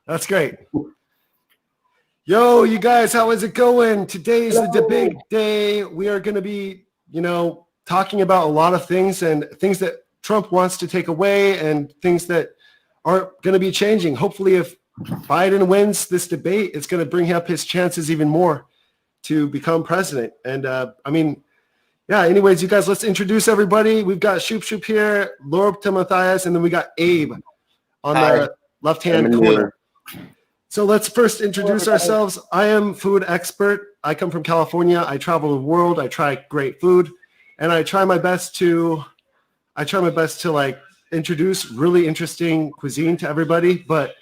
That's great. Yo, you guys, how is it going? Today's the debate day. We are going to be, talking about a lot of things and things that Trump wants to take away and things that aren't going to be changing. Hopefully, if Biden wins this debate, it's going to bring up his chances even more to become president. And anyways, you guys, let's introduce everybody. We've got Shub Shub here, Timothais, and then we got Abe on the left-hand corner. So let's first introduce ourselves. I am food expert. I come from California. I travel the world. I try great food, and I try my best to like introduce really interesting cuisine to everybody. But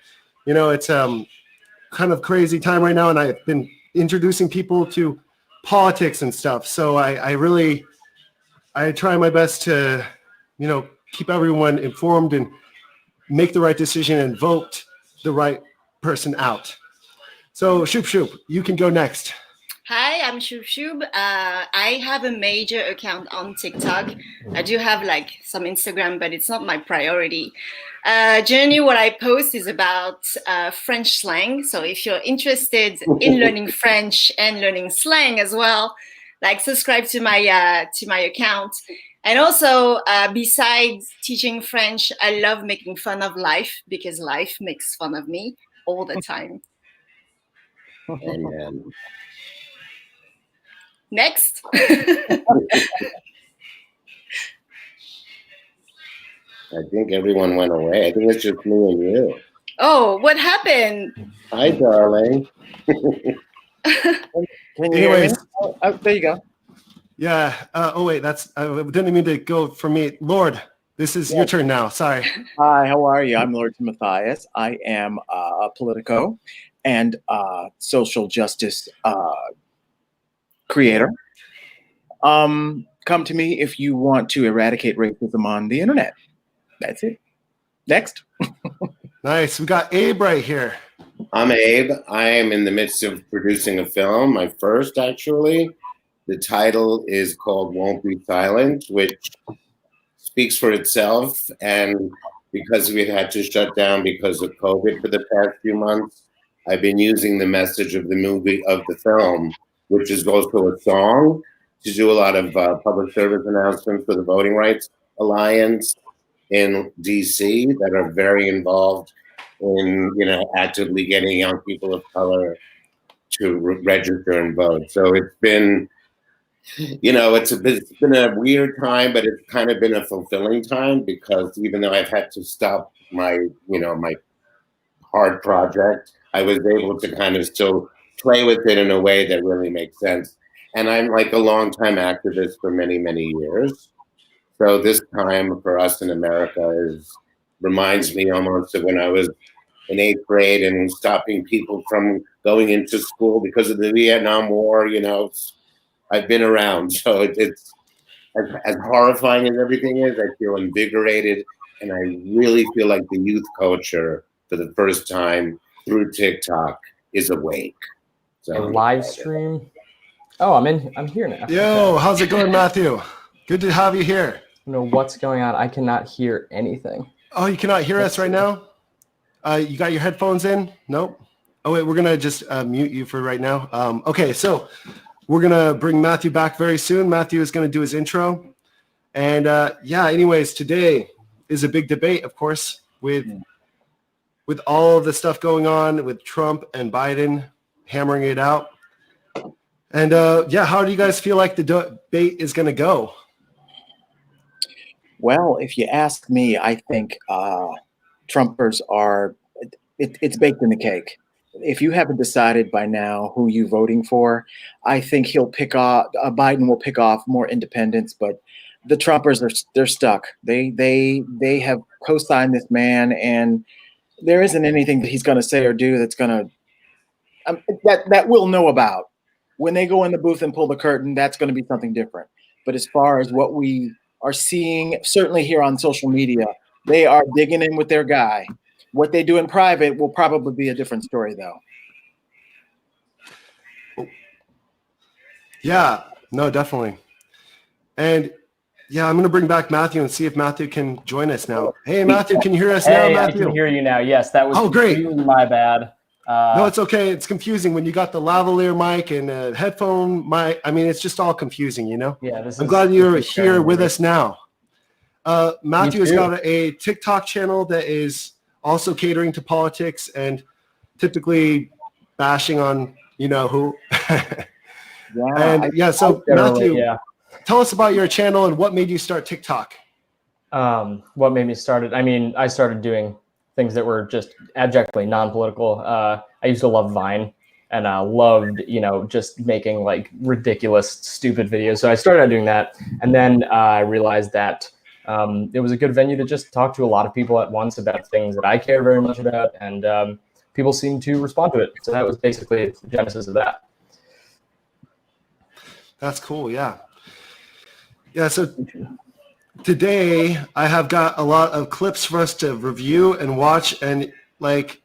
it's kind of crazy time right now, and I've been introducing people to politics and stuff. So I try my best to keep everyone informed and make the right decision and vote the right person out. So Shub Shub, you can go next. Hi, I'm Shub Shub. I have a major account on TikTok. I do have some Instagram, but it's not my priority. Generally, what I post is about French slang. So if you're interested in learning French and learning slang as well, subscribe to my account. And also, besides teaching French, I love making fun of life because life makes fun of me all the time. Amen. Next. I think everyone went away. I think it's just me and you. Oh, what happened? Hi, darling. Can you hear me? Oh, there you go. Yeah. Oh, wait. I didn't mean to go for me. Lord, this is your turn now. Sorry. Hi, how are you? I'm Lord Timothais. I am a Politico and social justice creator. Come to me if you want to eradicate racism on the internet. That's it. Next. Nice. We got Abe right here. I'm Abe. I am in the midst of producing a film, my first actually. The title is called Won't Be Silent, which speaks for itself. And because we've had to shut down because of COVID for the past few months, I've been using the message of the film, which is also a song, to do a lot of public service announcements for the Voting Rights Alliance in DC that are very involved in, actively getting young people of color to register and vote. So it's been, it's been a weird time, but it's kind of been a fulfilling time because even though I've had to stop my, my hard project, I was able to kind of still play with it in a way that really makes sense. And I'm like a longtime activist for many, many years. So this time for us in America reminds me almost of when I was in 8th grade and stopping people from going into school because of the Vietnam War. I've been around. So it's as horrifying as everything is, I feel invigorated. And I really feel like the youth culture for the first time through TikTok is awake. So live stream. Oh, I'm here now. Yo, how's it going, Matthew? Good to have you here. I don't know what's going on. I cannot hear anything. Oh, you cannot hear us right now? You got your headphones in? Nope. Oh, wait, we're going to just mute you for right now. Okay, so we're going to bring Matthew back very soon. Matthew is going to do his intro. And anyways, today is a big debate, of course, with all of the stuff going on with Trump and Biden hammering it out. And how do you guys feel like the debate is going to go? Well, if you ask me, I think Trumpers it's baked in the cake. If you haven't decided by now who you're voting for, I think Biden will pick off more independents, but the Trumpers they're stuck. They have co-signed this man, and there isn't anything that he's going to say or do that's going to that we'll know about. When they go in the booth and pull the curtain, that's going to be something different. But as far as what we are seeing, certainly here on social media, they are digging in with their guy. What they do in private will probably be a different story, though. Yeah, no, definitely. And Yeah, I'm going to bring back Matthew and see if Matthew can join us now. Hey, Matthew, can you hear us now, Hey, Matthew? I can hear you now. Yes, that was great. completely my bad. No, it's okay. It's confusing when you got the lavalier mic and a headphone mic. I mean, it's just all confusing, you know? Yeah, I'm glad you're here with us now. Matthew has got a TikTok channel that is also catering to politics and typically bashing on, you know, who. So Matthew, tell us about your channel and what made you start TikTok. What made me start it? I mean, I started doing things that were just abjectly non-political. I used to love Vine, and I loved, you know, just making like ridiculous, stupid videos. So I started out doing that, and then I realized that it was a good venue to just talk to a lot of people at once about things that I care very much about, and people seemed to respond to it. So that was basically the genesis of that. That's cool. Yeah. Yeah. So today I have got a lot of clips for us to review and watch. And like,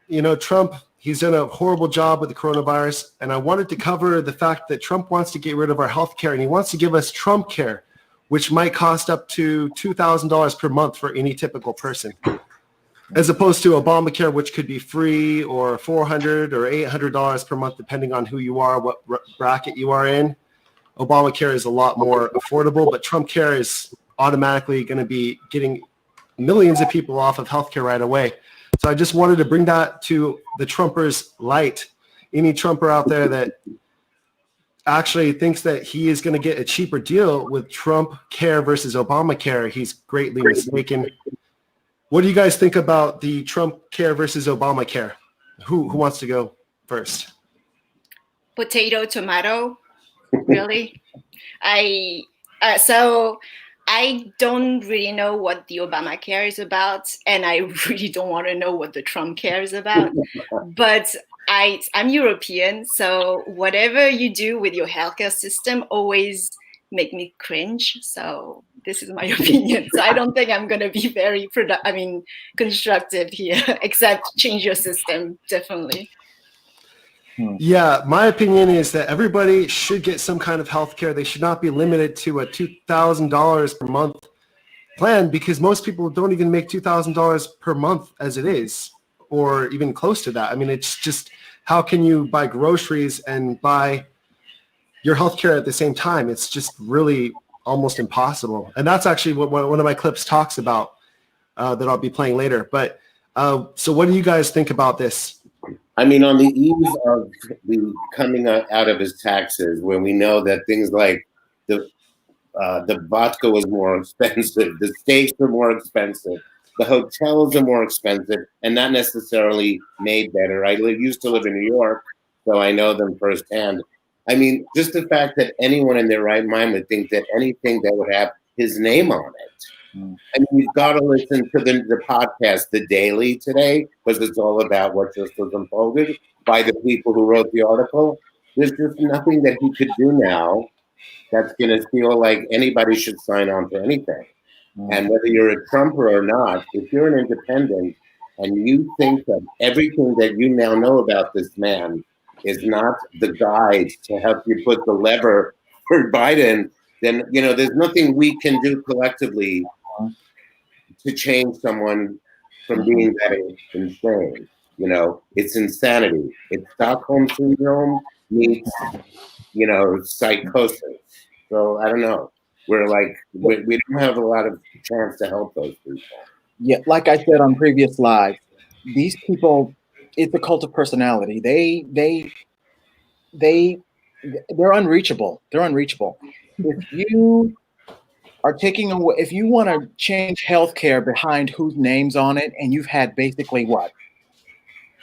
you know, Trump, he's done a horrible job with the coronavirus. And I wanted to cover the fact that Trump wants to get rid of our health care and he wants to give us Trumpcare, which might cost up to $2,000 per month for any typical person, as opposed to Obamacare, which could be free or $400 or $800 per month, depending on who you are, what bracket you are in. Obamacare is a lot more affordable, but Trumpcare is automatically going to be getting millions of people off of healthcare right away. So I just wanted to bring that to the Trumpers' light. Any Trumper out there that actually thinks that he is going to get a cheaper deal with Trumpcare versus Obamacare, he's greatly mistaken. What do you guys think about the Trumpcare versus Obamacare? Who wants to go first? Potato, tomato. Really? So I don't really know what the Obamacare is about, and I really don't want to know what the Trumpcare is about. But I'm European, so whatever you do with your healthcare system always make me cringe. So this is my opinion. So I don't think I'm going to be very constructive here, except change your system, definitely. Yeah, my opinion is that everybody should get some kind of health care. They should not be limited to a $2,000 per month plan, because most people don't even make $2,000 per month as it is, or even close to that. I mean, it's just, how can you buy groceries and buy your health care at the same time? It's just really almost impossible. And that's actually what one of my clips talks about that I'll be playing later. But so what do you guys think about this? I mean, on the eve of the coming out of his taxes, when we know that things like the vodka was more expensive, the steaks are more expensive, the hotels are more expensive, and not necessarily made better. I used to live in New York, so I know them firsthand. I mean, just the fact that anyone in their right mind would think that anything that would have his name on it. I mean, you've got to listen to the podcast, The Daily, today, because it's all about what just was unfolded by the people who wrote the article. There's just nothing that he could do now that's going to feel like anybody should sign on for anything. And whether you're a Trumper or not, if you're an independent and you think that everything that you now know about this man is not the guide to help you put the lever for Biden, then, you know, there's nothing we can do collectively to change someone from being that insane. You know, it's insanity. It's Stockholm syndrome meets, you know, psychosis. So I don't know. We're like, we don't have a lot of chance to help those people. Yeah, like I said on previous live, these people, it's a cult of personality. They're unreachable. They're unreachable. If you are taking away, if you want to change healthcare behind whose name's on it, and you've had basically what,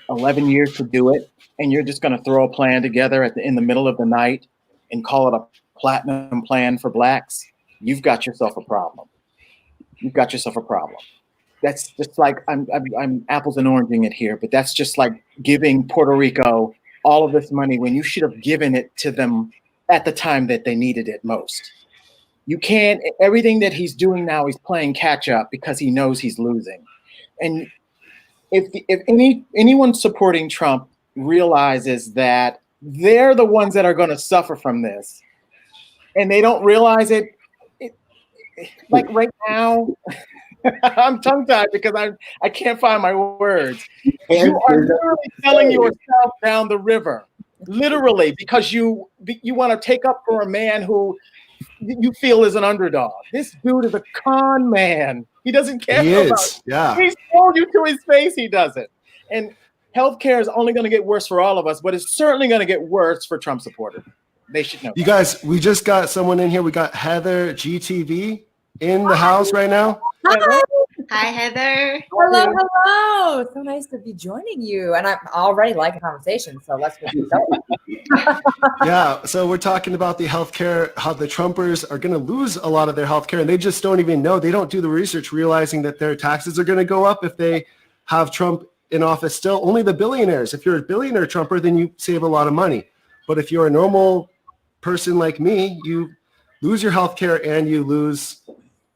11 years to do it, and you're just going to throw a plan together in the middle of the night and call it a platinum plan for blacks, you've got yourself a problem. You've got yourself a problem. That's just like, I'm apples and oranging it here, but that's just like giving Puerto Rico all of this money when you should have given it to them at the time that they needed it most. You can't, everything that he's doing now, he's playing catch up because he knows he's losing. And if anyone supporting Trump realizes that they're the ones that are going to suffer from this, and they don't realize it, like right now, I'm tongue-tied because I can't find my words. You are literally selling yourself down the river, literally, because you want to take up for a man who you feel is an underdog. This dude is a con man. He doesn't care about it. Yeah. He's told you to his face he doesn't. And healthcare is only going to get worse for all of us, but it's certainly going to get worse for Trump supporters. They should know. You guys, we just got someone in here. We got Heather GTV in the house right now. Hi, Heather. Hello, hello. So nice to be joining you. And I already like a conversation, so let's get going. Yeah, so we're talking about the healthcare, how the Trumpers are going to lose a lot of their healthcare, and they just don't even know. They don't do the research, realizing that their taxes are going to go up if they have Trump in office still. Only the billionaires. If you're a billionaire Trumper, then you save a lot of money. But if you're a normal person like me, you lose your healthcare and you lose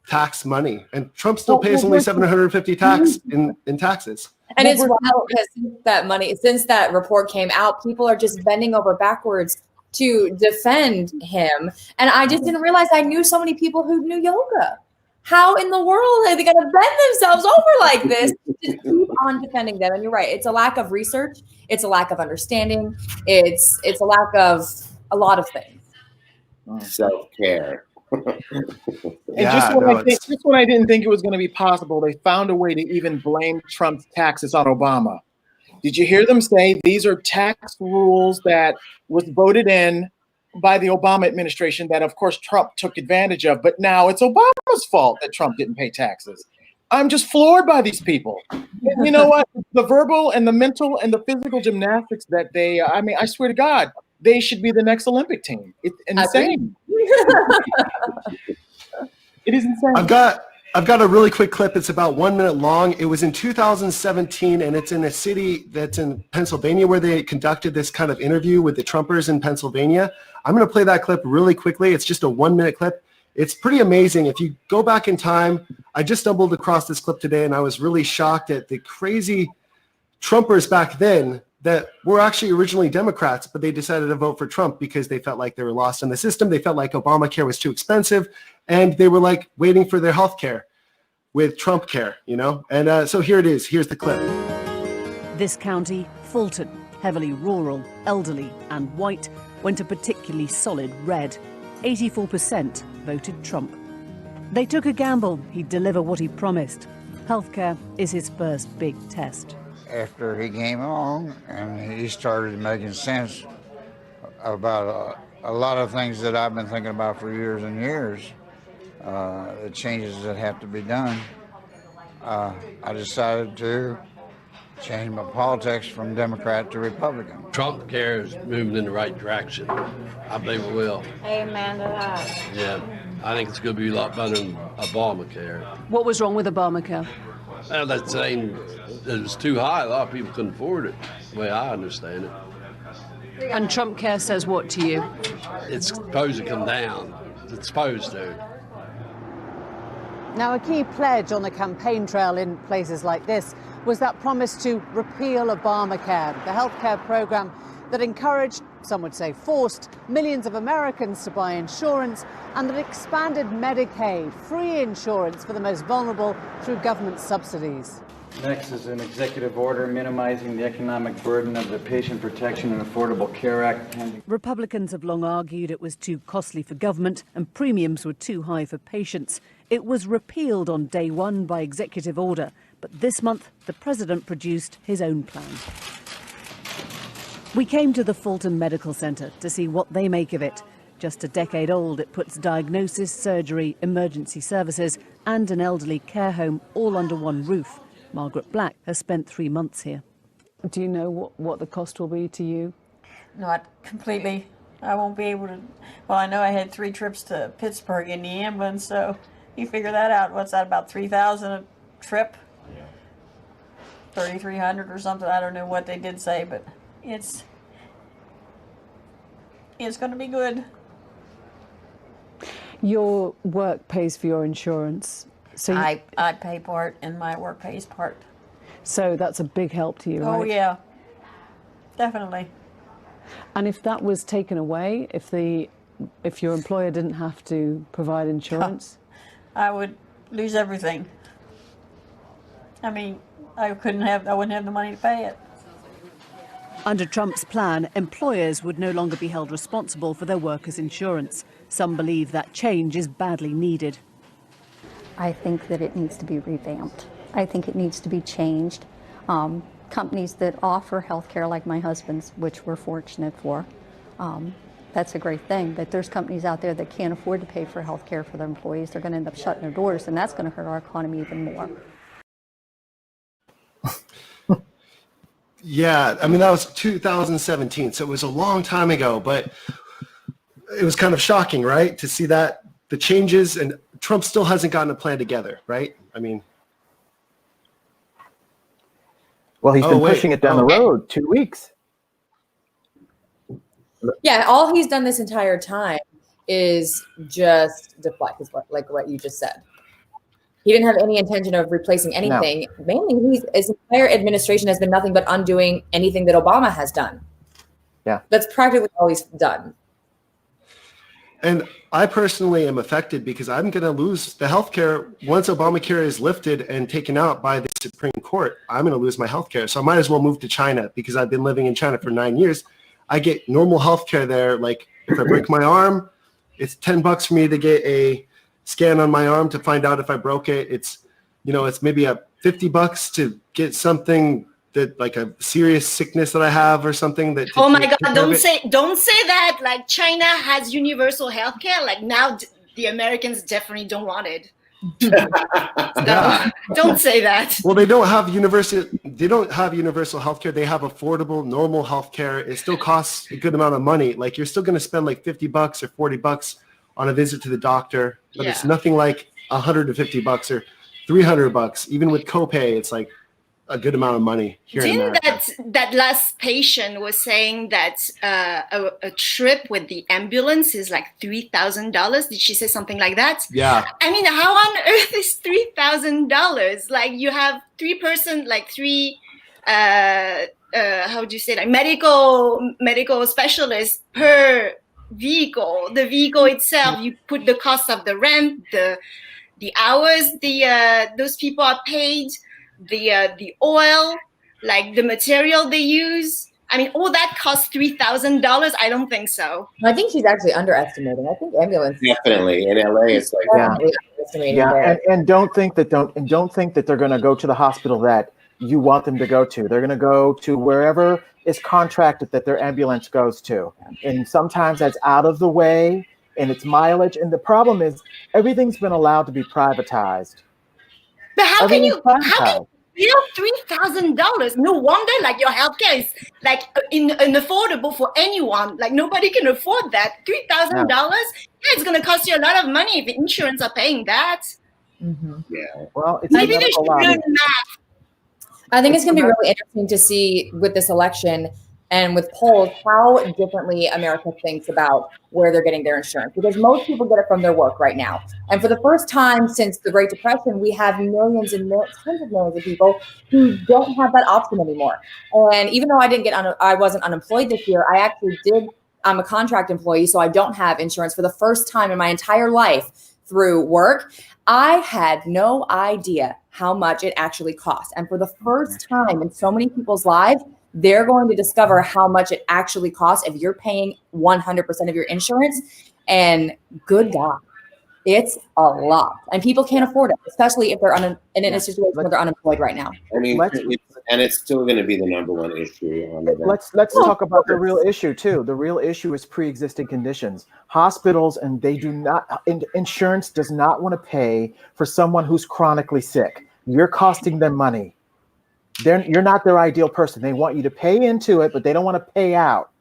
tax money. And Trump still pays only $750 tax in taxes. And it's wild because since that report came out, people are just bending over backwards to defend him. And I just didn't realize I knew so many people who knew yoga. How in the world are they going to bend themselves over like this to keep on defending them? And you're right. It's a lack of research. It's a lack of understanding. It's a lack of a lot of things. Self-care. And just when I didn't think it was going to be possible, they found a way to even blame Trump's taxes on Obama. Did you hear them say these are tax rules that was voted in by the Obama administration that, of course, Trump took advantage of, but now it's Obama's fault that Trump didn't pay taxes? I'm just floored by these people. You know what? The verbal and the mental and the physical gymnastics that they, I swear to God, they should be the next Olympic team. It's insane. It is insane. I've got a really quick clip. It's about 1 minute long. It was in 2017, and it's in a city that's in Pennsylvania where they conducted this kind of interview with the Trumpers in Pennsylvania. I'm going to play that clip really quickly. It's just a 1 minute clip. It's pretty amazing. If you go back in time, I just stumbled across this clip today, and I was really shocked at the crazy Trumpers back then that were actually originally Democrats, but they decided to vote for Trump because they felt like they were lost in the system. They felt like Obamacare was too expensive, and they were like waiting for their health care with Trumpcare, you know? And so here it is. Here's the clip. This county, Fulton, heavily rural, elderly and white, went a particularly solid red. 84% voted Trump. They took a gamble he'd deliver what he promised. Healthcare is his first big test. After he came along and he started making sense about a lot of things that I've been thinking about for years and years, the changes that have to be done, I decided to change my politics from Democrat to Republican. Trumpcare is moving in the right direction. I believe it will. Amen to that. Yeah, I think it's going to be a lot better than Obamacare. What was wrong with Obamacare? Well, that's saying it was too high. A lot of people couldn't afford it, the way I understand it. And Trumpcare says what to you? It's supposed to come down. It's supposed to. Now, a key pledge on the campaign trail in places like this was that promise to repeal Obamacare, the healthcare program that encouraged, some would say forced, millions of Americans to buy insurance, and that expanded Medicaid, free insurance for the most vulnerable through government subsidies. Next is an executive order minimizing the economic burden of the Patient Protection and Affordable Care Act. Republicans have long argued it was too costly for government and premiums were too high for patients. It was repealed on day one by executive order, but this month the president produced his own plan. We came to the Fulton Medical Center to see what they make of it. Just a decade old, it puts diagnosis, surgery, emergency services and an elderly care home all under one roof. Margaret Black has spent 3 months here. Do you know what the cost will be to you? Not completely. I won't be able to. Well, I know I had 3 trips to Pittsburgh in the ambulance, so you figure that out. What's that, about $3,000 a trip? Yeah. 3,300 or something. I don't know what they did say, but it's going to be good. Your work pays for your insurance. So I pay part and my work pays part. So that's a big help to you, right? Oh, yeah. Definitely. And if that was taken away, if your employer didn't have to provide insurance? I would lose everything. I mean, I wouldn't have the money to pay it. Under Trump's plan, employers would no longer be held responsible for their workers' insurance. Some believe that change is badly needed. I think that it needs to be revamped. I think it needs to be changed. Companies that offer health care like my husband's, which we're fortunate for, that's a great thing. But there's companies out there that can't afford to pay for health care for their employees. They're going to end up shutting their doors, and that's going to hurt our economy even more. Yeah, I mean, that was 2017, so it was a long time ago, but it was kind of shocking, right, to see that the changes, and Trump still hasn't gotten a plan together, right? I mean, well, he's been pushing it down the road 2 weeks. Yeah, all he's done this entire time is just deflect, like what you just said. He didn't have any intention of replacing anything. No. Mainly, his entire administration has been nothing but undoing anything that Obama has done. Yeah. That's practically all he's done. And I personally am affected because I'm going to lose the health care once Obamacare is lifted and taken out by the Supreme Court. I'm going to lose my health care. So I might as well move to China because I've been living in China for 9 years. I get normal health care there. Like if I break my arm, it's $10 for me to get a scan on my arm to find out if I broke it. It's, it's maybe a $50 to get something that like a serious sickness that I have or something that. Oh my God! Don't say that. Like China has universal health care. Like now, the Americans definitely don't want it. Yeah. Don't say that. Well, they don't have universal health care. They have affordable, normal health care. It still costs a good amount of money. Like you're still going to spend like $50 or $40 on a visit to the doctor, but it's nothing like $150 or $300. Even with copay, it's like a good amount of money here in America. That last patient was saying that a trip with the ambulance is like $3,000. Did she say something like that? Yeah. I mean, how on earth is $3,000? Like you have how do you say that? Medical specialists per vehicle. The vehicle itself, you put the cost of the rent, the hours those people are paid, the oil, like the material they use. I mean, all that costs $3,000. I don't think so. I think she's actually underestimating. I think ambulance. Definitely in LA, it's like and don't think that they're going to go to the hospital that you want them to go to. They're going to go to wherever is contracted that their ambulance goes to, and sometimes that's out of the way and it's mileage. And the problem is everything's been allowed to be privatized. But how can you $3,000? No wonder like your healthcare is like unaffordable for anyone. Like nobody can afford that. $3,000? Yeah, it's going to cost you a lot of money if the insurance are paying that. Mm-hmm. Yeah. Well, it's maybe they should learn math. I think it's going to be really interesting to see with this election and with polls how differently America thinks about where they're getting their insurance, because most people get it from their work right now. And for the first time since the Great Depression, we have millions and tens of millions of people who don't have that option anymore. And even though I wasn't unemployed this year, I actually did. I'm a contract employee, so I don't have insurance for the first time in my entire life through work. I had no idea how much it actually costs. And for the first time in so many people's lives, they're going to discover how much it actually costs if you're paying 100% of your insurance. And good God, it's a lot. And people can't afford it, especially if they're in a situation where they're unemployed right now. I mean, it's still going to be the number one issue. Let's talk about the real issue too. The real issue is pre-existing conditions. Hospitals and insurance does not want to pay for someone who's chronically sick. You're costing them money. You're not their ideal person. They want you to pay into it, but they don't want to pay out.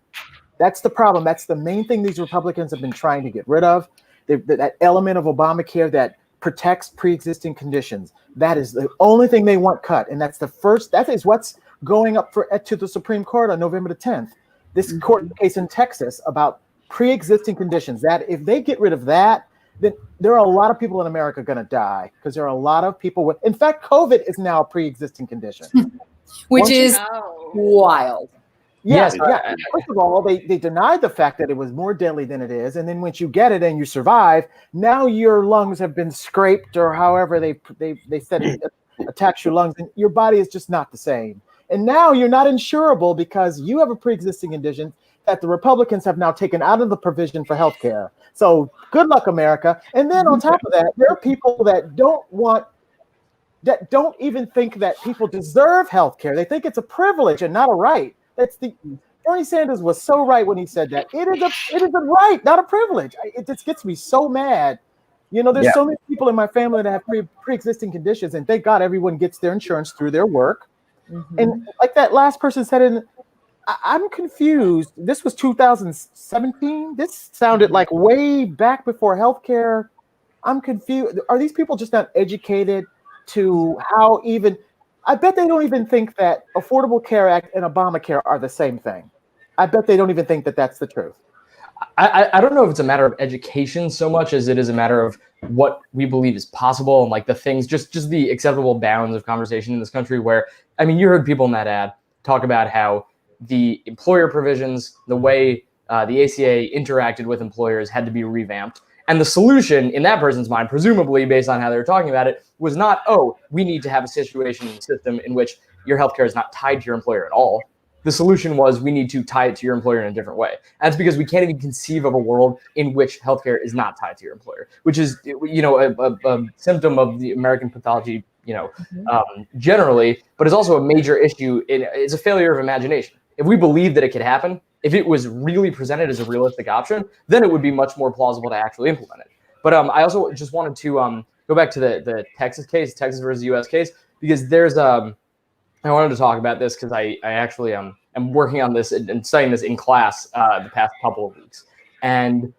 That's the problem. That's the main thing these Republicans have been trying to get rid of. That element of Obamacare that protects pre-existing conditions. That is the only thing they want cut. And that is what's going up to the Supreme Court on November the 10th. This court case in Texas about pre-existing conditions, that if they get rid of that, then there are a lot of people in America going to die because there are a lot of people in fact, COVID is now a pre-existing condition. Which is wild. Yes, yeah. First of all, they denied the fact that it was more deadly than it is, and then once you get it and you survive, now your lungs have been scraped or however they said it attacks your lungs, and your body is just not the same. And now you're not insurable because you have a pre-existing condition that the Republicans have now taken out of the provision for health care. So good luck, America. And then on top of that, there are people that don't even think that people deserve health care. They think it's a privilege and not a right. Bernie Sanders was so right when he said that. It is a right, not a privilege. It just gets me so mad. You know, there's so many people in my family that have pre-existing conditions, and thank God everyone gets their insurance through their work. Mm-hmm. And like that last person said, I'm confused. This was 2017. This sounded like way back before healthcare. I'm confused. Are these people just not educated to how even? I bet they don't even think that Affordable Care Act and Obamacare are the same thing. I bet they don't even think that that's the truth. I don't know if it's a matter of education so much as it is a matter of what we believe is possible and like the things, just the acceptable bounds of conversation in this country where, I mean, you heard people in that ad talk about how the employer provisions, the way the ACA interacted with employers had to be revamped. And the solution in that person's mind, presumably based on how they were talking about it, was not, oh, we need to have a situation in the system in which your healthcare is not tied to your employer at all. The solution was we need to tie it to your employer in a different way. And that's because we can't even conceive of a world in which healthcare is not tied to your employer, which is, you know, a symptom of the American pathology, you know, generally, but is also a major issue. It's a failure of imagination. If we believe that it could happen, if it was really presented as a realistic option, then it would be much more plausible to actually implement it. But I also just wanted to go back to the Texas case, Texas versus US case, because there's I wanted to talk about this because I actually am working on this and studying this in class the past couple of weeks. And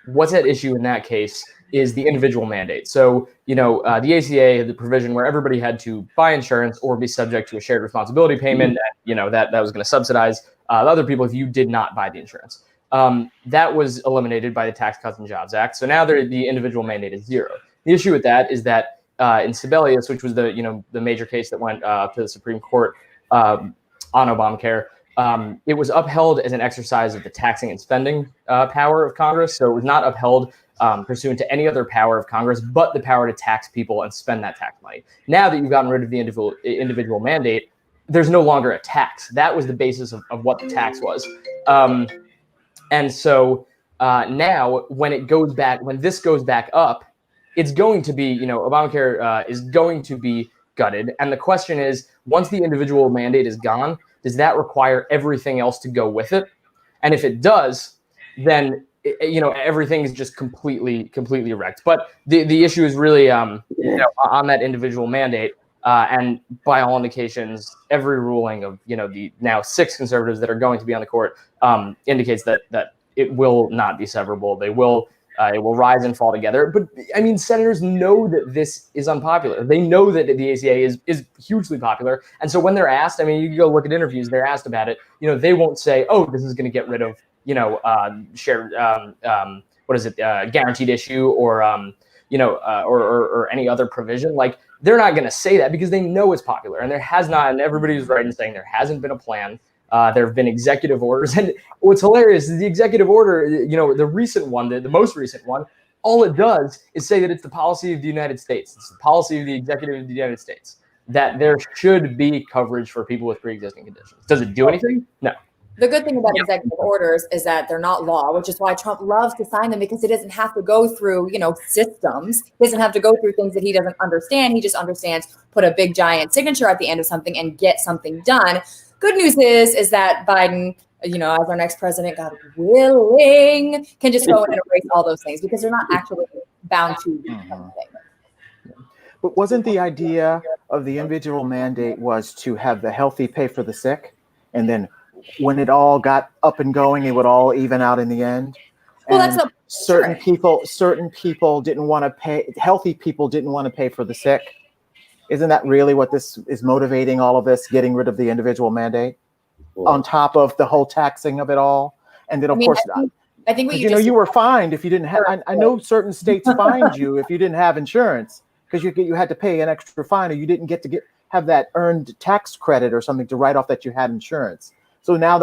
what's at issue in that case is the individual mandate. So, you know, the ACA had the provision where everybody had to buy insurance or be subject to a shared responsibility payment. And, you know, that was going to subsidize the other people if you did not buy the insurance. That was eliminated by the Tax Cuts and Jobs Act. So now the individual mandate is zero. The issue with that is that in Sebelius, which was the major case that went to the Supreme Court on Obamacare, it was upheld as an exercise of the taxing and spending power of Congress. So it was not upheld pursuant to any other power of Congress, but the power to tax people and spend that tax money. Now that you've gotten rid of the individual mandate, there's no longer a tax. That was the basis of what the tax was. And so now when this goes back up, it's going to be, Obamacare is going to be gutted. And the question is, once the individual mandate is gone, does that require everything else to go with it? And if it does, then, everything is just completely wrecked. But the issue is really, on that individual mandate. And by all indications, every ruling of, the now 6 conservatives that are going to be on the court indicates that it will not be severable. They will. It will rise and fall together. But I mean, senators know that this is unpopular. They know that the ACA is hugely popular. And so when they're asked, I mean, you can go look at interviews, they're asked about it. They won't say, oh, this is going to get rid of, shared, guaranteed issue or, or any other provision. Like, they're not going to say that because they know it's popular. And there has not, and everybody's right in saying there hasn't been a plan. There have been executive orders. And what's hilarious is the executive order, the recent one, the most recent one, all it does is say that it's the policy of the United States. It's the policy of the executive of the United States that there should be coverage for people with pre-existing conditions. Does it do anything? No. The good thing about executive orders is that they're not law, which is why Trump loves to sign them, because he doesn't have to go through, systems. He doesn't have to go through things that he doesn't understand. He just understands, put a big giant signature at the end of something and get something done. Good news is that Biden, as our next president, God willing, can just go and erase all those things because they're not actually bound to something. But wasn't the idea of the individual mandate was to have the healthy pay for the sick, and then when it all got up and going, it would all even out in the end? Well, and certain people didn't want to pay. Healthy people didn't want to pay for the sick. Isn't that really what this is motivating all of this, getting rid of the individual mandate on top of the whole taxing of it all? And then, of course, I think what you were fined if you didn't have, I know certain states fined you if you didn't have insurance because you had to pay an extra fine or you didn't have that earned tax credit or something to write off that you had insurance. So now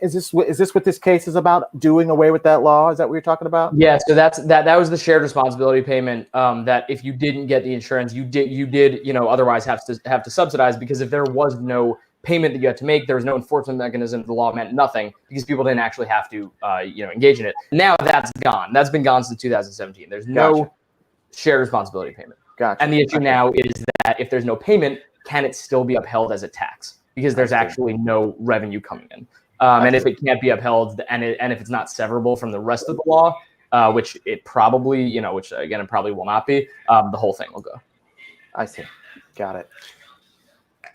is this what this case is about? Doing away with that law? Is that what you're talking about? Yeah. So that was the shared responsibility payment. That if you didn't get the insurance, you did otherwise have to subsidize, because if there was no payment that you had to make, there was no enforcement mechanism. The law meant nothing because people didn't actually have to engage in it. Now that's gone. That's been gone since 2017. There's no shared responsibility payment. Gotcha. And the issue now is that if there's no payment, can it still be upheld as a tax? Because there's actually no revenue coming in. And if it can't be upheld and if it's not severable from the rest of the law, which it probably, which again, it probably will not be, the whole thing will go. I see. Got it.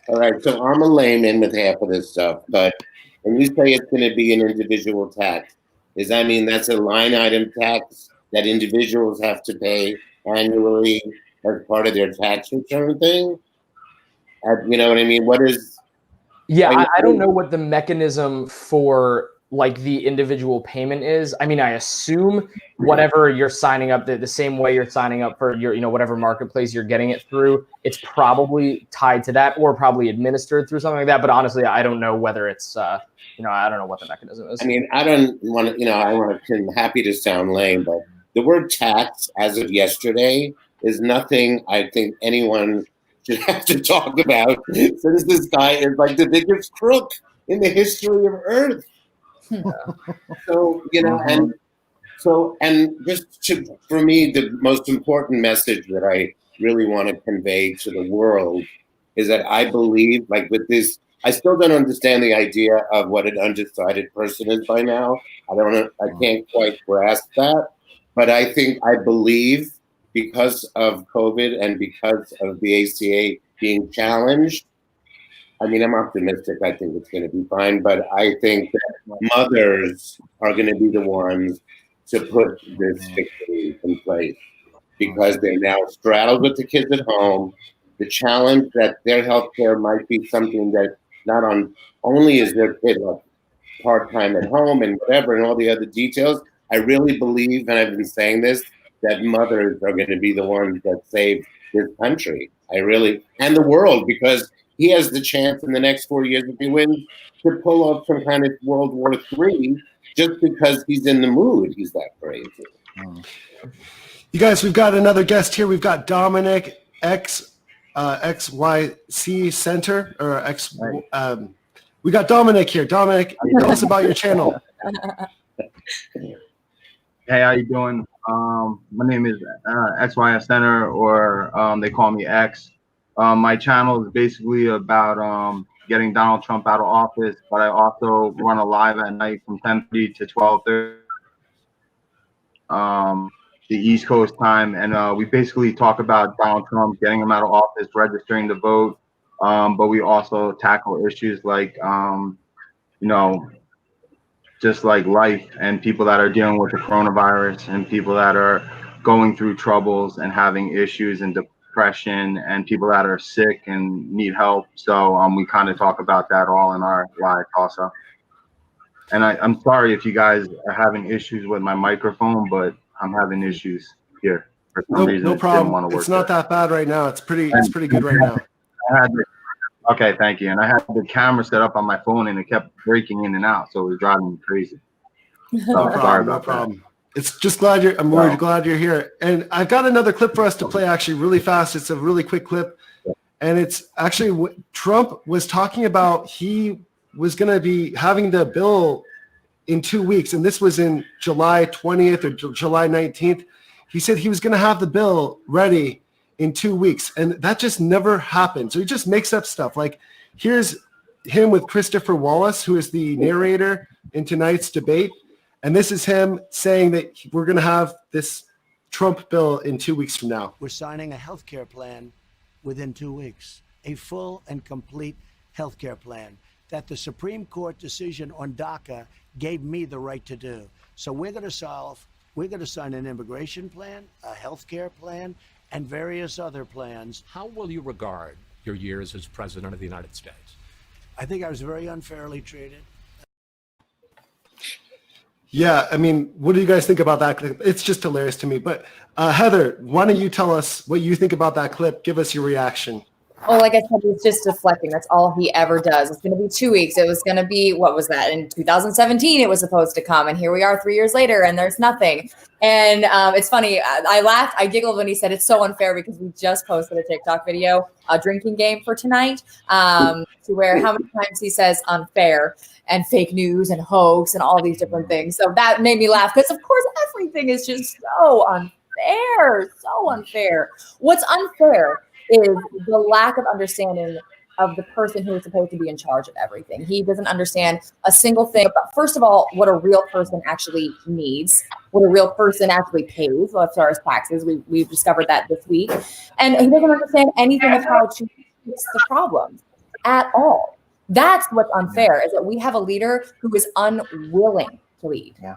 All right. So I'm a layman with half of this stuff, but when you say it's going to be an individual tax, does that mean that's a line item tax that individuals have to pay annually as part of their tax return thing? You know what I mean? What is... Yeah, I don't know what the mechanism for like the individual payment is. I mean, I assume whatever you're signing up, the same way you're signing up for your, whatever marketplace you're getting it through, it's probably tied to that or probably administered through something like that. But honestly, I don't know whether it's, I don't know what the mechanism is. I mean, I don't want to, I'm happy to sound lame, but the word tax as of yesterday is nothing I think anyone should have to talk about, since this guy is like the biggest crook in the history of Earth. So, and just for me, the most important message that I really want to convey to the world is that I believe, like with this, I still don't understand the idea of what an undecided person is by now. I can't quite grasp that, but I believe, because of COVID and because of the ACA being challenged, I mean, I'm optimistic. I think it's going to be fine, but I think that mothers are going to be the ones to put this victory in place, because they're now straddled with the kids at home. The challenge that their healthcare might be something that not only is their kid like part-time at home and whatever and all the other details. I really believe, and I've been saying this, that mothers are going to be the ones that save this country. And the world, because he has the chance in the next 4 years, if he wins, to pull off some kind of World War III just because he's in the mood. He's that crazy. You guys, we've got another guest here. We've got Domenick XYFCenter or X. We got Domenick here. Domenick, tell us about your channel. Hey, how you doing? My name is XYFCenter, or they call me X. My channel is basically about getting Donald Trump out of office, but I also run a live at night from 10:30 to 12:30, the East Coast time, and we basically talk about Donald Trump, getting him out of office, registering to vote, but we also tackle issues like, just like life and people that are dealing with the coronavirus and people that are going through troubles and having issues and depression and people that are sick and need help. So we kind of talk about that all in our live also. And I'm sorry if you guys are having issues with my microphone, but I'm having issues here for some reason. No problem. It's not that bad right now. It's pretty good right now. Okay, thank you. And I had the camera set up on my phone and it kept breaking in and out, so it was driving me crazy. No problem. It's just I'm really glad you're here. And I've got another clip for us to play actually really fast. It's a really quick clip. And it's actually Trump was talking about he was going to be having the bill in 2 weeks. And this was in July 20th or July 19th. He said he was going to have the bill ready in 2 weeks. And that just never happened. So he just makes up stuff. Like here's him with Christopher Wallace, who is the narrator in tonight's debate. And this is him saying that we're going to have this Trump bill in 2 weeks from now. We're signing a health care plan within 2 weeks, a full and complete health care plan that the Supreme Court decision on DACA gave me the right to do. So we're going to sign an immigration plan, a health care plan, and various other plans. How will you regard your years as president of the United States? I think I was very unfairly treated. Yeah, I mean, what do you guys think about that clip? It's just hilarious to me. But Heather, why don't you tell us what you think about that clip? Give us your reaction. Oh, like I said, he's just deflecting. That's all he ever does. It's going to be 2 weeks. It was going to be, what was that? In 2017, it was supposed to come. And here we are 3 years later, and there's nothing. And it's funny. I laughed. I giggled when he said it's so unfair because we just posted a TikTok video, a drinking game for tonight, to where how many times he says unfair and fake news and hoax and all these different things. So that made me laugh because, of course, everything is just so unfair. So unfair. What's unfair is the lack of understanding of the person who is supposed to be in charge of everything. He doesn't understand a single thing about, first of all, what a real person actually needs, what a real person actually pays as far as taxes. We've discovered that this week. And he doesn't understand anything of how to fix the problems at all. That's what's unfair, is that we have a leader who is unwilling to lead. Yeah.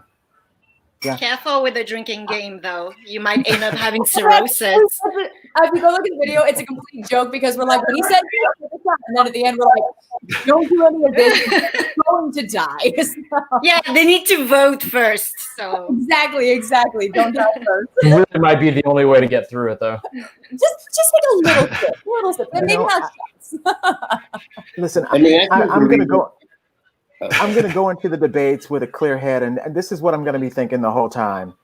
Careful with the drinking game, though. You might end up having cirrhosis. If you go look at the video, it's a complete joke because we're like, when he said, and then at the end, we're like, don't do any of this. You're going to die. So, yeah, they need to vote first. So exactly. Don't die first. It really might be the only way to get through it, though. Just take a little sip. And maybe not shots. Listen, I mean, I'm going to go. I'm going to go into the debates with a clear head, and this is what I'm going to be thinking the whole time.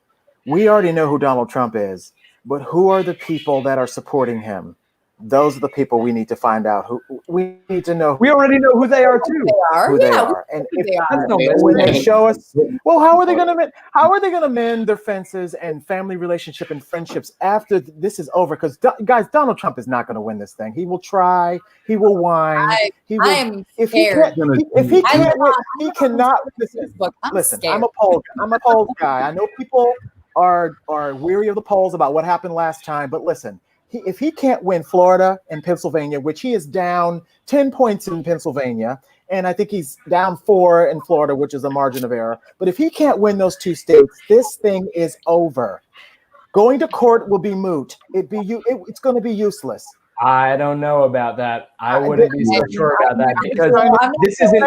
We already know who Donald Trump is, but who are the people that are supporting him? Those are the people we need to find out. Who we need to know. We already know who they are too. Who they are, and when they show us, well, how are they going to mend their fences and family relationship and friendships after this is over? Because guys, Donald Trump is not going to win this thing. He will try. He will whine. If he cannot. Listen. I'm a poll guy. I know people are weary of the polls about what happened last time, but listen. If he can't win Florida and Pennsylvania, which he is down 10 points in Pennsylvania, and I think he's down 4 in Florida, which is a margin of error. But if he can't win those 2 states, this thing is over. Going to court will be moot. It's going to be useless. I don't know about that. I wouldn't be so sure about that because this isn't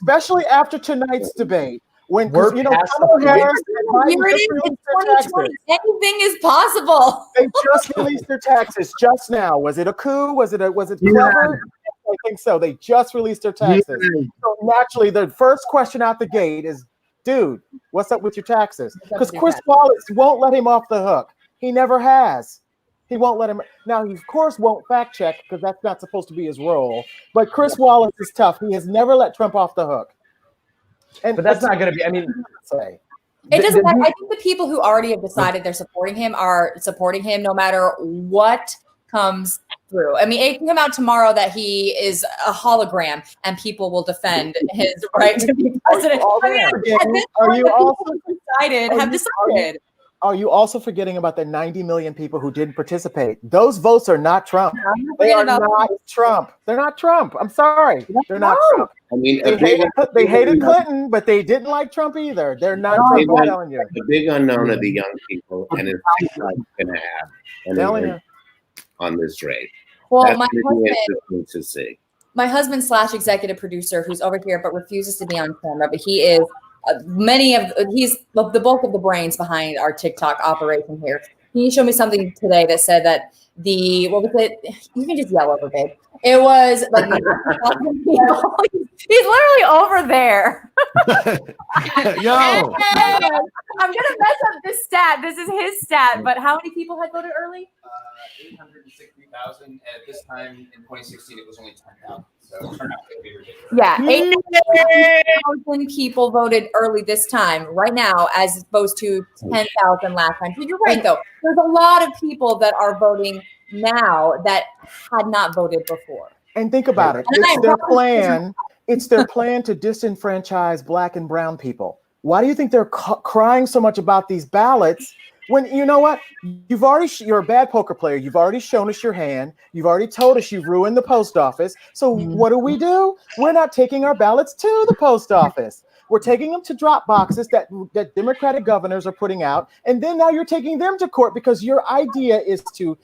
especially after tonight's debate. When we're you know, Harris it's 2020. Anything is possible. They just released their taxes just now. Was it a coup? Was it clever? I think so. They just released their taxes. So naturally, the first question out the gate is, dude, what's up with your taxes? Because Chris Wallace won't let him off the hook. He never has. He won't let him. Now, he, of course, won't fact check because that's not supposed to be his role. But Chris Wallace is tough. He has never let Trump off the hook. But that's not going to be, I mean, it doesn't matter. I think the people who already have decided they're supporting him are supporting him no matter what comes through. I mean, it can come out tomorrow that he is a hologram and people will defend his right to be president. Are you also forgetting about the 90 million people who didn't participate? Those votes are not Trump. They are not Trump. They're not Trump. I'm sorry. They're not Trump. I mean, they hated Clinton, but they didn't like Trump either. They're not Trump. I'm telling you. The big unknown of the young people, and it's going to have an impact on this race. Well, that's my husband, to see. My husband / executive producer, who's over here but refuses to be on camera, but he is he's the bulk of the brains behind our TikTok operation here. He showed me something today that said that what was it? You can just yell over, babe. It was like he's literally over there. Yo, I'm gonna mess up this stat. This is his stat, but how many people had voted early? 860,000. At this time in 2016, it was only 10,000. So turnout could be ridiculous. Yeah, 8,000 people voted early this time, right now, as opposed to 10,000 last time. So you're right, though. There's a lot of people that are voting now that had not voted before. And think about it. It's their plan. It's their plan to disenfranchise Black and brown people. Why do you think they're crying so much about these ballots? When you know what, you're a bad poker player. You've already shown us your hand. You've already told us you've ruined the post office. So what do? We're not taking our ballots to the post office. We're taking them to drop boxes that Democratic governors are putting out. And then now you're taking them to court because your idea is to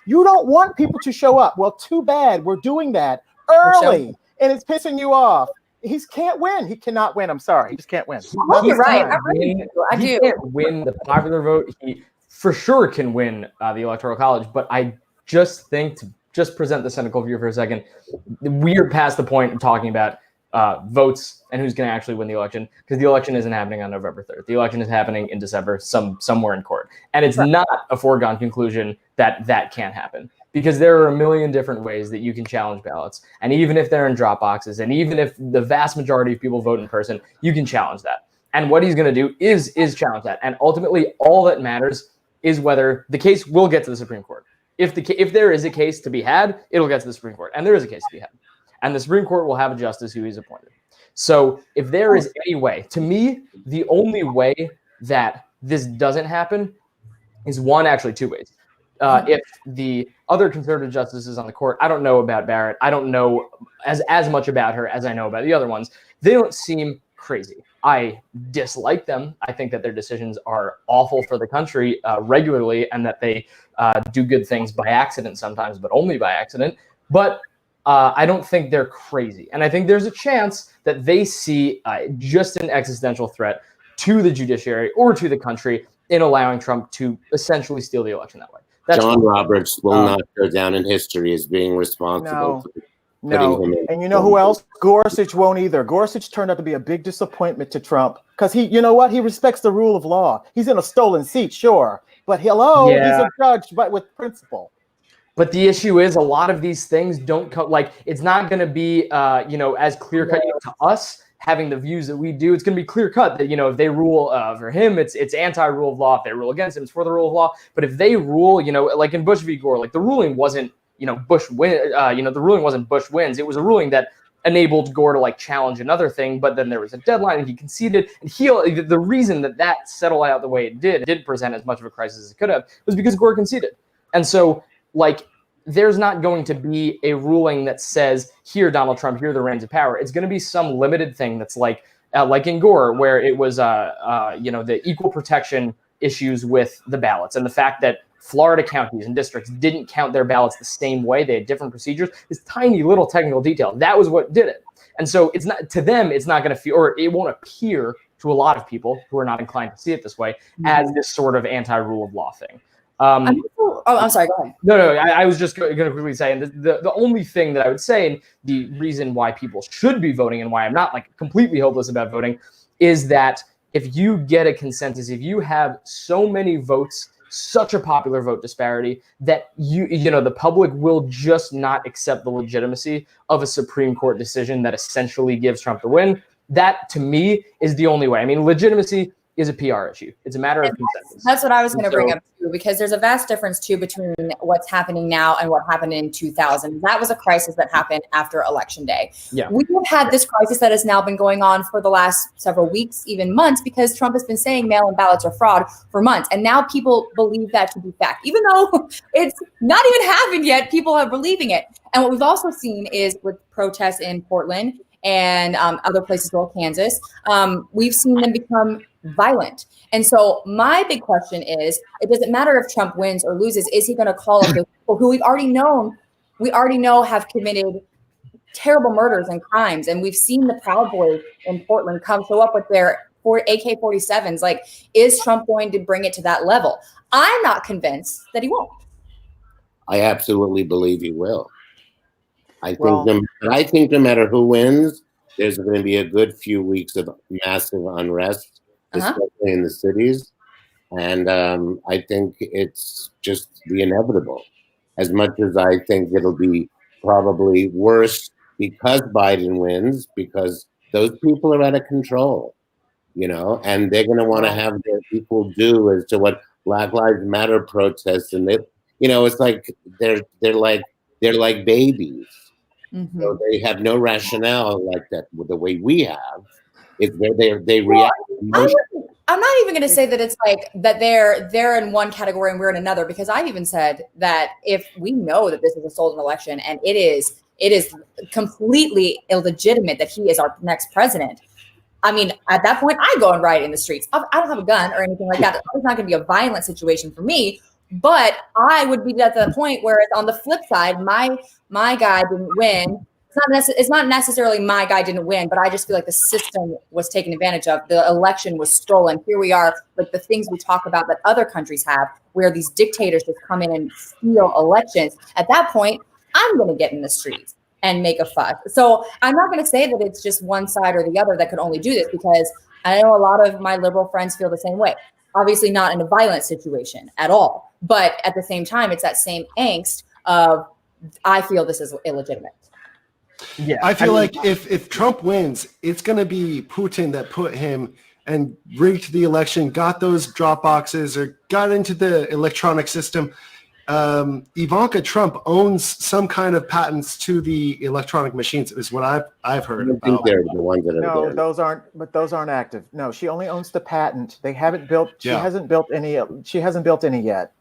you don't want people to show up. Well, too bad. We're doing that early and it's pissing you off. He can't win. He cannot win. I'm sorry. He just can't win. You're right. I do. He can't win the popular vote. He for sure can win the Electoral College, but I just think to just present the cynical view for a second. We're past the point of talking about votes and who's going to actually win the election, because the election isn't happening on November 3rd. The election is happening in December, somewhere in court. And it's not a foregone conclusion that that can't happen, because there are a million different ways that you can challenge ballots. And even if they're in drop boxes, and even if the vast majority of people vote in person, you can challenge that. And what he's going to do is challenge that. And ultimately, all that matters is whether the case will get to the Supreme Court. If there is a case to be had, it'll get to the Supreme Court. And there is a case to be had. And the Supreme Court will have a justice who is appointed. So if there is any way, to me, the only way that this doesn't happen is actually two ways. If the other conservative justices on the court, I don't know about Barrett. I don't know as much about her as I know about the other ones. They don't seem crazy. I dislike them. I think that their decisions are awful for the country regularly, and that they do good things by accident sometimes, but only by accident. But I don't think they're crazy. And I think there's a chance that they see just an existential threat to the judiciary or to the country in allowing Trump to essentially steal the election that way. John Roberts will not go down in history as being responsible. No. And you know who else? Gorsuch won't either. Gorsuch turned out to be a big disappointment to Trump, because he respects the rule of law. He's in a stolen seat, sure, but he's a judge, but with principle. But the issue is, a lot of these things don't come, like, it's not going to be, as clear cut to us having the views that we do. It's going to be clear cut that, if they rule for him, it's anti-rule of law. If they rule against him, it's for the rule of law. But if they rule, like in Bush v. Gore, like the ruling wasn't, Bush win, the ruling wasn't Bush wins. It was a ruling that enabled Gore to like challenge another thing, but then there was a deadline and he conceded. And the reason that settled out the way it didn't present as much of a crisis as it could have, was because Gore conceded. And so, like, there's not going to be a ruling that says, here, Donald Trump, here are the reins of power. It's going to be some limited thing that's like in Gore, where it was, the equal protection issues with the ballots, and the fact that Florida counties and districts didn't count their ballots the same way. They had different procedures. This tiny little technical detail. That was what did it. And so it's not, to them, it's not going to feel, or it won't appear to a lot of people who are not inclined to see it this way, as this sort of anti-rule of law thing. I'm sorry, go ahead. No, I was just going to quickly say, and the only thing that I would say, and the reason why people should be voting and why I'm not like completely hopeless about voting, is that if you get a consensus, if you have so many votes, such a popular vote disparity, that the public will just not accept the legitimacy of a Supreme Court decision that essentially gives Trump the win. That, to me, is the only way. I mean, legitimacy is a PR issue. It's a matter of consensus. That's what I was going to bring up too, because there's a vast difference too between what's happening now and what happened in 2000. That was a crisis that happened after Election Day. Yeah. We have had this crisis that has now been going on for the last several weeks, even months, because Trump has been saying mail-in ballots are fraud for months. And now people believe that to be fact. Even though it's not even happened yet, people are believing it. And what we've also seen is with protests in Portland and other places, well, Kansas, we've seen them become violent. And so my big question is, it doesn't matter if Trump wins or loses, is he going to call up the people who we already know have committed terrible murders and crimes? And we've seen the Proud Boys in Portland show up with their AK-47s. Like, is Trump going to bring it to that level? I'm not convinced that he won't. I absolutely believe he will. I think no matter who wins, there's going to be a good few weeks of massive unrest, especially in the cities. And I think it's just the inevitable. As much as I think it'll be probably worse because Biden wins, because those people are out of control, and they're going to want to have their equal due as to what Black Lives Matter protests. And it's like they're like babies. Mm-hmm. So they have no rationale like that the way we have. They react. I'm not even going to say that it's like that they're in one category and we're in another, because I've even said that if we know that this is a stolen election and it is completely illegitimate that he is our next president, I mean, at that point, I go and riot in the streets. I don't have a gun or anything like that. It's not going to be a violent situation for me. But I would be at the point where it's on the flip side, my guy didn't win. It's not necessarily my guy didn't win, but I just feel like the system was taken advantage of. The election was stolen. Here we are, like the things we talk about that other countries have, where these dictators just come in and steal elections. At that point, I'm going to get in the streets and make a fuss. So I'm not going to say that it's just one side or the other that could only do this, because I know a lot of my liberal friends feel the same way. Obviously not in a violent situation at all, but at the same time, it's that same angst of, I feel this is illegitimate. Yeah, I feel like if Trump wins, it's going to be Putin that put him and rigged the election, got those drop boxes, or got into the electronic system. Ivanka Trump owns some kind of patents to the electronic machines, is what I've heard about. I think they're the ones that are No, there. those aren't active. No, she only owns the patent. They haven't built. She hasn't built any. She hasn't built any yet.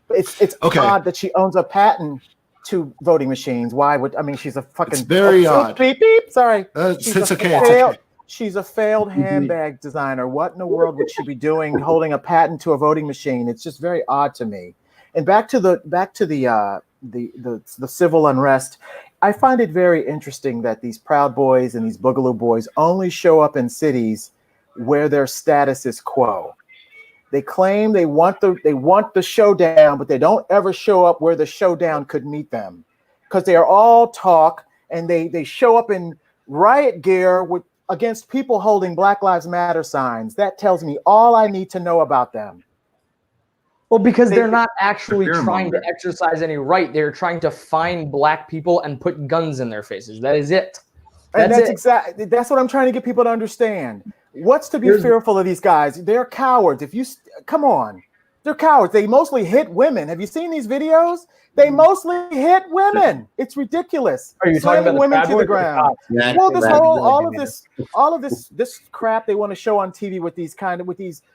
It's odd that she owns a patent to voting machines. Why would she's a fucking. It's very odd. Beep beep. Sorry. It's okay. She's a failed handbag designer. What in the world would she be doing holding a patent to a voting machine? It's just very odd to me. And back to the civil unrest, I find it very interesting that these Proud Boys and these Boogaloo Boys only show up in cities where their status is quo. They claim they want the showdown, but they don't ever show up where the showdown could meet them, because they are all talk, and they show up in riot gear against people holding Black Lives Matter signs. That tells me all I need to know about them. Well, because they're not actually trying to exercise any right. They're trying to find black people and put guns in their faces. That is it. That's what I'm trying to get people to understand. What's to be fearful of these guys? They're cowards. Come on. They're cowards. They mostly hit women. Have you seen these videos? They mostly hit women. It's ridiculous. Are you talking about women the to the ground? Well, all of this crap they want to show on TV with these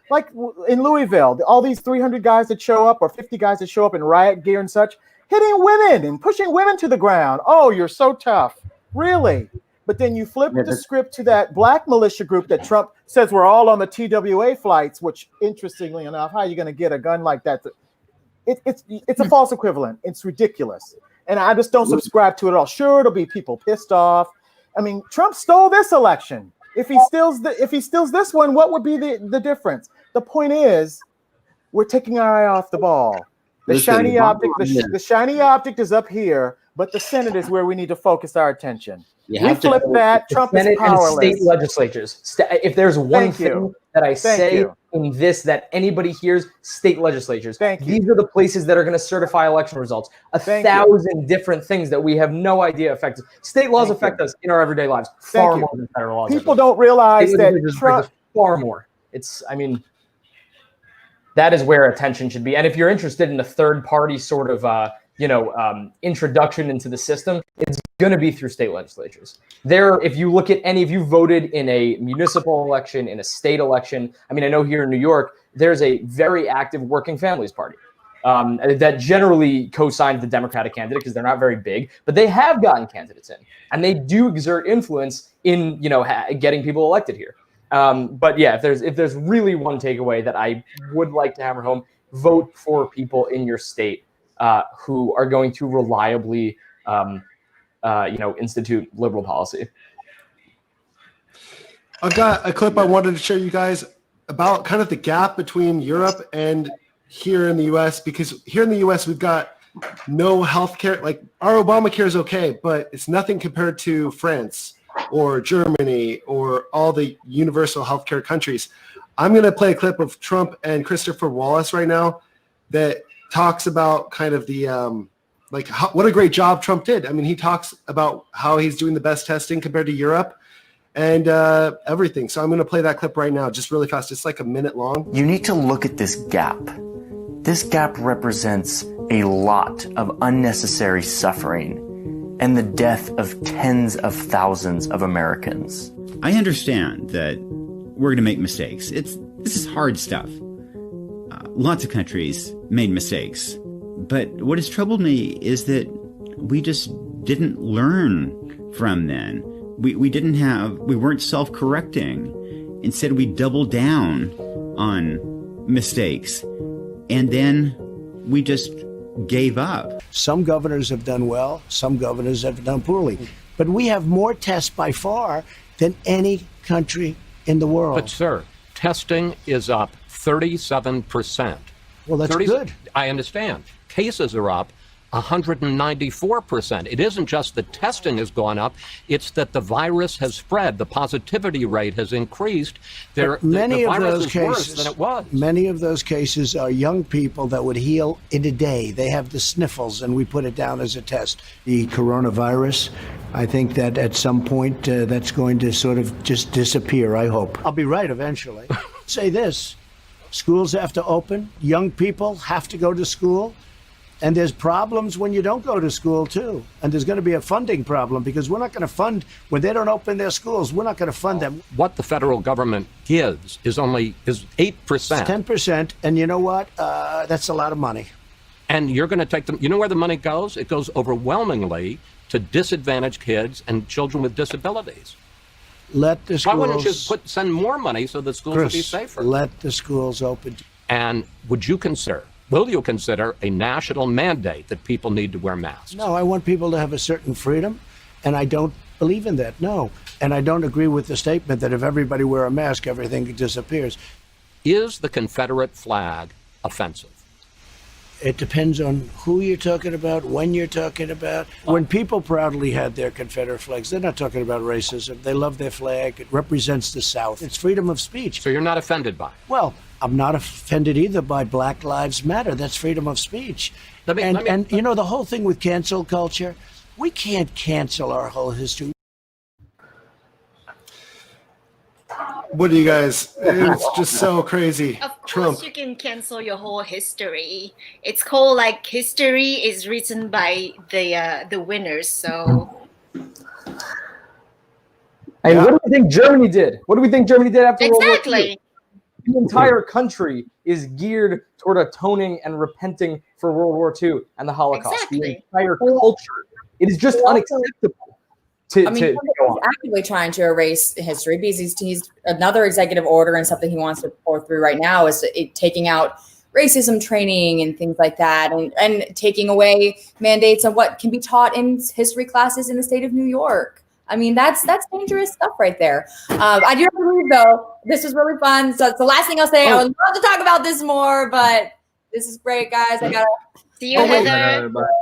like in Louisville, all these 300 guys that show up or 50 guys that show up in riot gear and such, hitting women and pushing women to the ground. Oh, you're so tough. Really? But then you flip the script to that black militia group that Trump says we're all on the TWA flights, which, interestingly enough, how are you going to get a gun like that? It's a false equivalent. It's ridiculous. And I just don't subscribe to it at all. Sure, it'll be people pissed off. I mean, Trump stole this election. If he steals this one, what would be the difference? The point is, we're taking our eye off the ball. The shiny object is up here, but the Senate is where we need to focus our attention. We flip that. Trump is powerless. And state legislatures. If there's one thing that I say in this that anybody hears, state legislatures. These are the places that are going to certify election results. 1,000 different things that we have no idea affect us. State laws affect us in our everyday lives far more than federal laws. People don't realize that Trump far more. That is where attention should be. And if you're interested in a third party sort of introduction into the system, it's going to be through state legislatures. If you look at if you voted in a municipal election, in a state election, I know here in New York, there's a very active Working Families Party that generally co-signs the Democratic candidate because they're not very big, but they have gotten candidates in, and they do exert influence in getting people elected here. But yeah, if there's really one takeaway that I would like to hammer home, vote for people in your state who are going to reliably, institute liberal policy. I've got a clip I wanted to show you guys about kind of the gap between Europe and here in the U.S. because here in the U.S. we've got no health care. Like our Obamacare is okay, but it's nothing compared to France or Germany or all the universal healthcare countries. I'm going to play a clip of Trump and Christopher Wallace right now that talks about kind of the what a great job Trump did. He talks about how he's doing the best testing compared to Europe and everything. So I'm going to play that clip right now, just really fast. It's like a minute long. You need to look at this gap. This gap represents a lot of unnecessary suffering and the death of tens of thousands of Americans. I understand that we're going to make mistakes. This is hard stuff. Lots of countries made mistakes. But what has troubled me is that we just didn't learn from them. We weren't self-correcting. Instead, we doubled down on mistakes. And then we just gave up. Some governors have done well. Some governors have done poorly. But we have more tests by far than any country in the world. But, sir, testing is up 37%. Well, that's good. I understand. Cases are up 194%. It isn't just that testing has gone up, it's that the virus has spread. The positivity rate has increased. The virus is worse than it was. Many of those cases are young people that would heal in a day. They have the sniffles, and we put it down as a test. The coronavirus, I think that at some point that's going to sort of just disappear, I hope. I'll be right eventually. Say this, schools have to open, young people have to go to school. And there's problems when you don't go to school, too. And there's going to be a funding problem because we're not going to fund, when they don't open their schools, we're not going to fund them. What the federal government gives is 8%. 10%. And you know what? That's a lot of money. And you're going to take them, you know where the money goes? It goes overwhelmingly to disadvantaged kids and children with disabilities. Let the schools... Why wouldn't you send more money so the schools would be safer? Let the schools open. And will you consider a national mandate that people need to wear masks? No, I want people to have a certain freedom, and I don't believe in that, no. And I don't agree with the statement that if everybody wear a mask, everything disappears. Is the Confederate flag offensive? It depends on who you're talking about, when you're talking about. When people proudly had their Confederate flags, they're not talking about racism. They love their flag. It represents the South. It's freedom of speech. So you're not offended by it? Well, I'm not offended either by Black Lives Matter. That's freedom of speech. And you know, the whole thing with cancel culture, we can't cancel our whole history. What do you guys, it's just so crazy. Of course Trump. you can cancel your whole history. It's called like history is written by the winners, so. And what do we think Germany did? What do we think Germany did after World War II? Exactly. The entire country is geared toward atoning and repenting for World War II and the Holocaust. Exactly. The entire culture. It is just unacceptable. I mean, he's actively trying to erase history because he's another executive order and something he wants to pour through right now is taking out racism training and things like that, and taking away mandates on what can be taught in history classes in the state of New York. I mean, that's dangerous stuff right there. I do have to leave though. This was really fun. So it's the last thing I'll say. I would love to talk about this more, but this is great, guys. I gotta see you,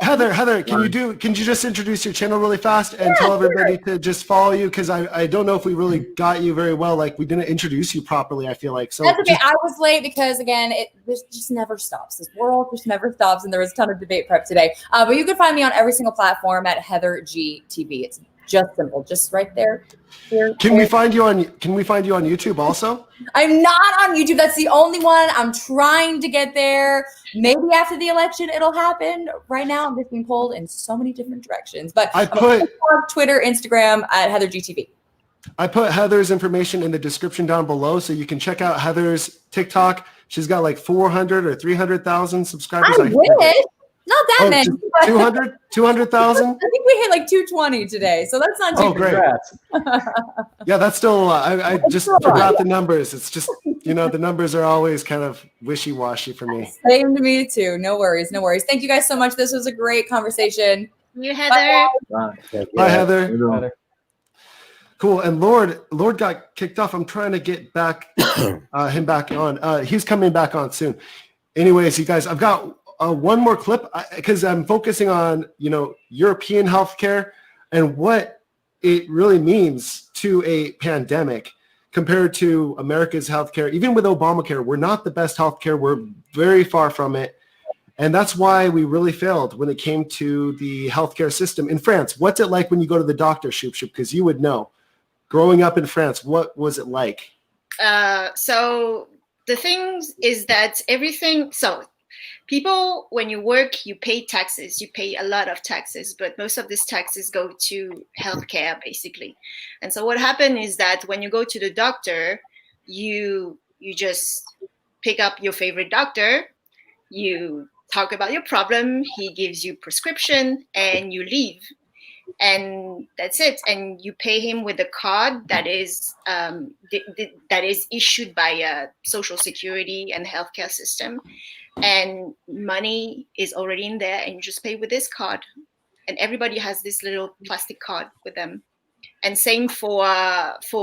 Heather. Heather, can you just introduce your channel really fast and tell everybody to just follow you? Because I don't know if we really got you very well. Like we didn't introduce you properly, I feel like. So that's okay. I was late because again, this just never stops. This world just never stops, and there was a ton of debate prep today. But you can find me on every single platform at Heather G TV. It's just simple, just right there. Can we find you on YouTube also? I'm not on YouTube. That's the only one. I'm trying to get there. Maybe after the election it'll happen. Right now I'm just being pulled in so many different directions. But I'm on TikTok, Twitter, Instagram at Heather GTV. I put Heather's information in the description down below, so you can check out Heather's TikTok. She's got like 400 or 300,000 subscribers. I wish. Not that many. 200,000? I think we hit like 220 today, so that's not too bad. Yeah, that's still a lot. I just forgot the numbers. It's just, the numbers are always kind of wishy-washy for me. Same to me too. No worries. Thank you guys so much. This was a great conversation. You, Heather. Bye, Heather. Cool. And Lord got kicked off. I'm trying to get him back on. He's coming back on soon. Anyways, you guys, I've got one more clip because I'm focusing on, European healthcare and what it really means to a pandemic compared to America's healthcare. Even with Obamacare, we're not the best healthcare. We're very far from it. And that's why we really failed when it came to the healthcare system in France. What's it like when you go to the doctor, Shub Shub? Because you would know. Growing up in France, what was it like? So the thing is that people, when you work, you pay taxes. You pay a lot of taxes, but most of these taxes go to healthcare, basically. And so what happened is that when you go to the doctor, you just pick up your favorite doctor, you talk about your problem, he gives you prescription, and you leave. And that's it. And you pay him with a card that is issued by Social Security and healthcare system. And money is already in there, and you just pay with this card. And everybody has this little plastic card with them. And same for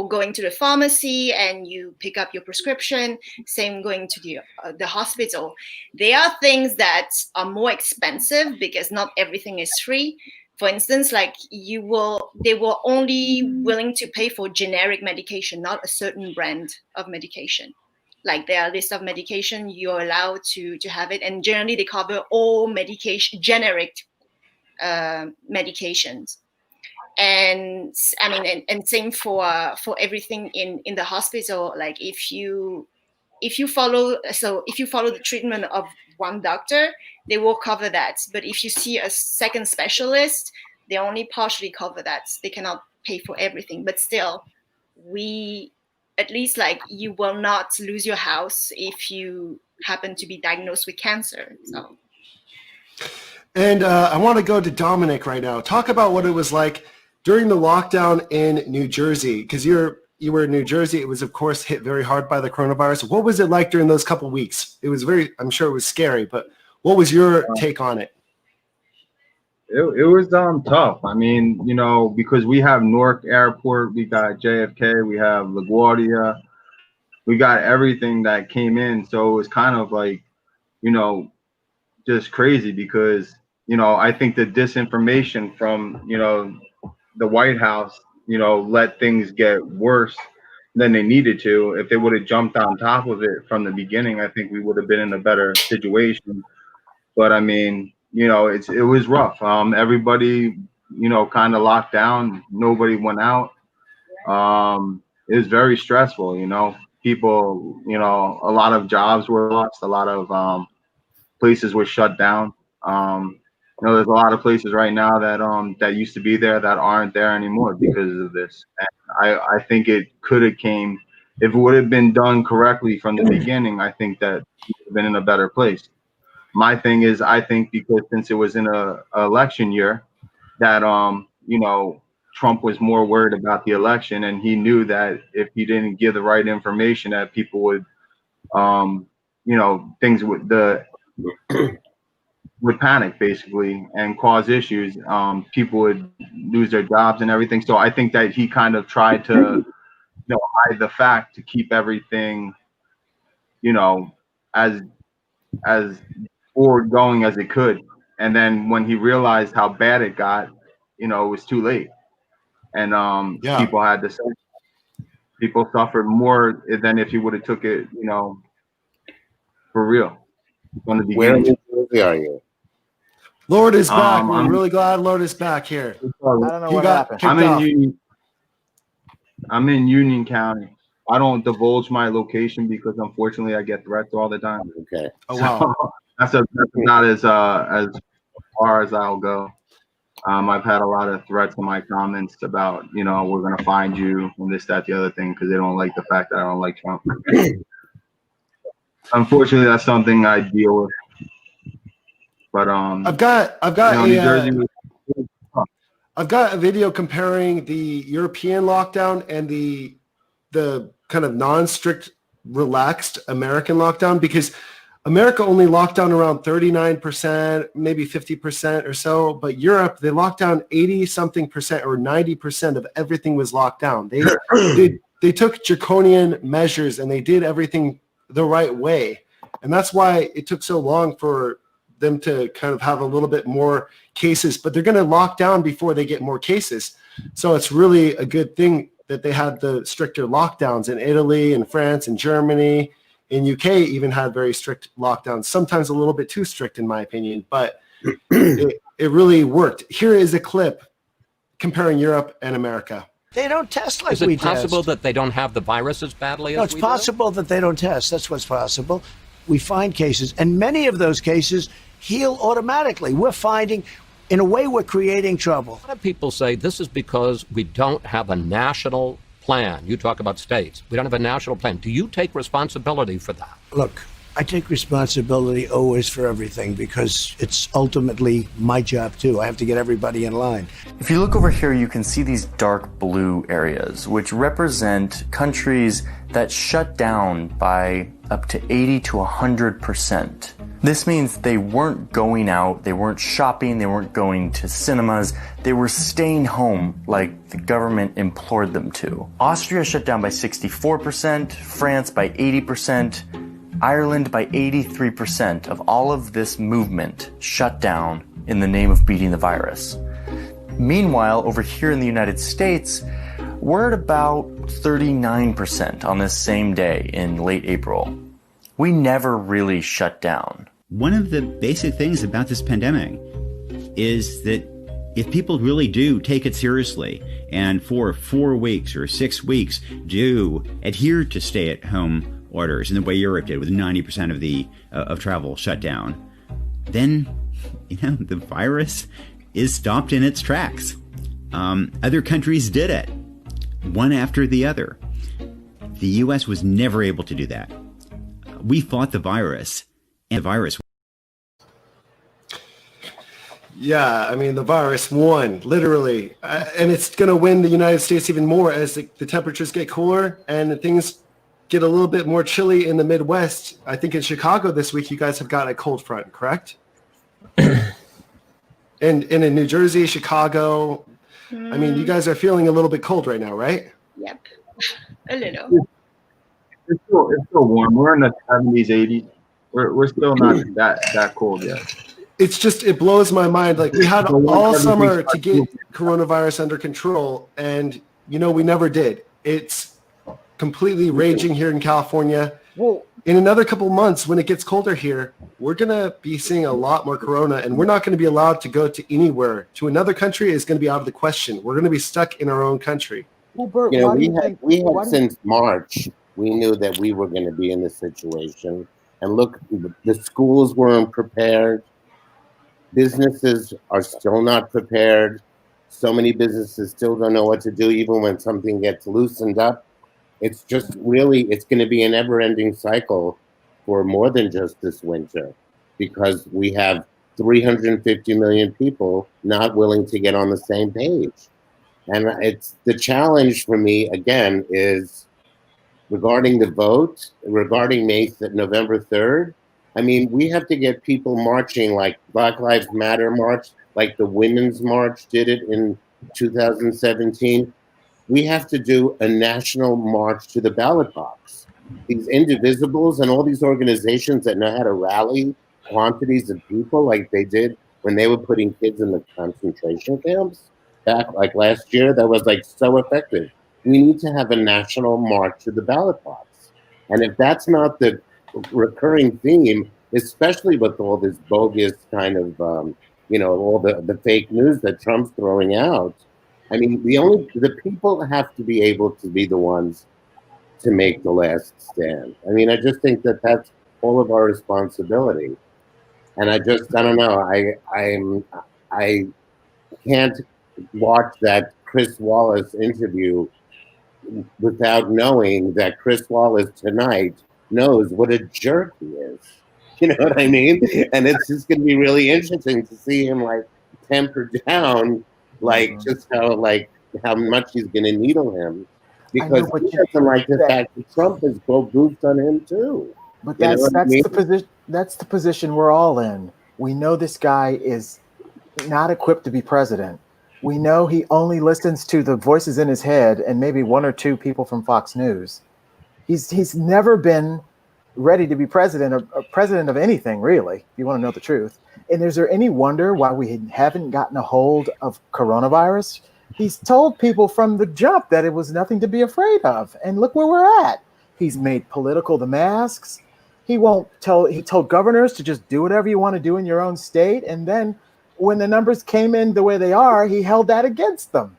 going to the pharmacy and you pick up your prescription. Same going to the hospital. There are things that are more expensive because not everything is free. For instance, like they were only willing to pay for generic medication, not a certain brand of medication. Like there are a list of medication you're allowed to have it, and generally they cover all medication, generic medications. And I mean, and same for everything in the hospital. Like if you follow the treatment of one doctor, they will cover that. But if you see a second specialist, they only partially cover that. They cannot pay for everything. But still, at least like you will not lose your house if you happen to be diagnosed with cancer. So. And I want to go to Domenick right now. Talk about what it was like during the lockdown in New Jersey, because you were in New Jersey. It was, of course, hit very hard by the coronavirus. What was it like during those couple of weeks? It was I'm sure it was scary, but what was your take on it? It was tough. I mean, you know, because we have Newark Airport, we got JFK, we have LaGuardia, we got everything that came in. So it was kind of like, you know, just crazy because, you know, I think the disinformation from, you know, the White House, you know, let things get worse than they needed to. If they would have jumped on top of it from the beginning, I think we would have been in a better situation. But I mean, you know, it was rough. Everybody, you know, kind of locked down. Nobody went out. It was very stressful, you know. People, you know, a lot of jobs were lost. A lot of places were shut down. You know, there's a lot of places right now that used to be there that aren't there anymore because of this. And I think it could have came, if it would have been done correctly from the beginning, I think that we would have been in a better place. My thing is, I think because since it was in a election year, that you know, Trump was more worried about the election, and he knew that if he didn't give the right information, that people would, you know, things would panic basically and cause issues. People would lose their jobs and everything. So I think that he kind of tried to, you know, hide the fact to keep everything, you know, as forward going as it could. And then when he realized how bad it got, you know, it was too late. And people had to suffer. People suffered more than if he would have took it, you know, for real from the beginning. Where are you? Lord is back. We're really glad Lord is back here. I don't know what happened. I'm in Union County. I don't divulge my location because unfortunately I get threats all the time. Okay. Oh wow. That's not as far as I'll go. I've had a lot of threats in my comments about, you know, we're gonna find you and this, that, the other thing, because they don't like the fact that I don't like Trump. Unfortunately, that's something I deal with. But I've got a video comparing the European lockdown and the kind of non-strict, relaxed American lockdown, because America only locked down around 39%, maybe 50% or so, but Europe, they locked down 80-something% or 90% of everything was locked down. They took draconian measures and they did everything the right way. And that's why it took so long for them to kind of have a little bit more cases, but they're going to lock down before they get more cases. So it's really a good thing that they had the stricter lockdowns in Italy and France and Germany. In UK even had very strict lockdowns, sometimes a little bit too strict in my opinion, but it really worked. Here is a clip comparing Europe and America. They don't test like we test. Is it possible that they don't have the virus as badly as we do? No, it's possible that they don't test. That's what's possible. We find cases, and many of those cases heal automatically. We're finding, in a way, we're creating trouble. A lot of people say this is because we don't have a national plan. You talk about states. We don't have a national plan. Do you take responsibility for that? Look, I take responsibility always for everything because it's ultimately my job too. I have to get everybody in line. If you look over here, you can see these dark blue areas, which represent countries that shut down by up to 80 to 100%. This means they weren't going out, they weren't shopping, they weren't going to cinemas, they were staying home like the government implored them to. Austria shut down by 64%, France by 80%, Ireland by 83% of all of this movement shut down in the name of beating the virus. Meanwhile, over here in the United States, we're at about 39% on this same day in late April. We never really shut down. One of the basic things about this pandemic is that if people really do take it seriously and for 4 weeks or 6 weeks do adhere to stay-at-home orders in the way Europe did with 90% of the of travel shut down, then the virus is stopped in its tracks. Other countries did it, one after the other. The U.S. was never able to do that. We fought the virus, and the virus. Yeah, I mean, the virus won, literally. And it's going to win the United States even more as the temperatures get cooler and things get a little bit more chilly in the Midwest. I think in Chicago this week, you guys have got a cold front, correct? and in New Jersey, Chicago, I mean, you guys are feeling a little bit cold right now, right? Yep, a little. It's still warm. We're in the 70s, 80s. We're still not that cold yet. It's just, it blows my mind. Like, we had all summer to get coronavirus under control, and we never did. It's completely raging here in California. Well, in another couple months, when it gets colder here, we're going to be seeing a lot more corona, and we're not going to be allowed to go to anywhere. To another country is going to be out of the question. We're going to be stuck in our own country. Well, Bert, we had since March, we knew that we were going to be in this situation. And look, the schools weren't prepared. Businesses are still not prepared. So many businesses still don't know what to do, even when something gets loosened up. It's just really, it's going to be a never-ending cycle for more than just this winter, because we have 350 million people not willing to get on the same page. And it's the challenge for me, again, is regarding the vote, regarding November 3rd. I mean, we have to get people marching like Black Lives Matter march, like the Women's March did it in 2017. We have to do a national march to the ballot box. These indivisibles and all these organizations that know how to rally quantities of people like they did when they were putting kids in the concentration camps back like last year, that was like so effective. We need to have a national march to the ballot box. And if that's not the recurring theme, especially with all this bogus kind of, all the fake news that Trump's throwing out, I mean, the people have to be able to be the ones to make the last stand. I mean, I just think that that's all of our responsibility. And I don't know. I can't watch that Chris Wallace interview without knowing that Chris Wallace tonight knows what a jerk he is. You know what I mean? And it's just going to be really interesting to see him like temper down, like just how much he's going to needle him, because he doesn't like the fact that Trump has goofed on him too. But that's the position we're all in. We know this guy is not equipped to be president. We know he only listens to the voices in his head and maybe one or two people from Fox News. He's never been ready to be president of anything, really, if you want to know the truth. And is there any wonder why we haven't gotten a hold of coronavirus? He's told people from the jump that it was nothing to be afraid of. And look where we're at. He's made political the masks. He told governors to just do whatever you want to do in your own state. And then when the numbers came in the way they are, he held that against them.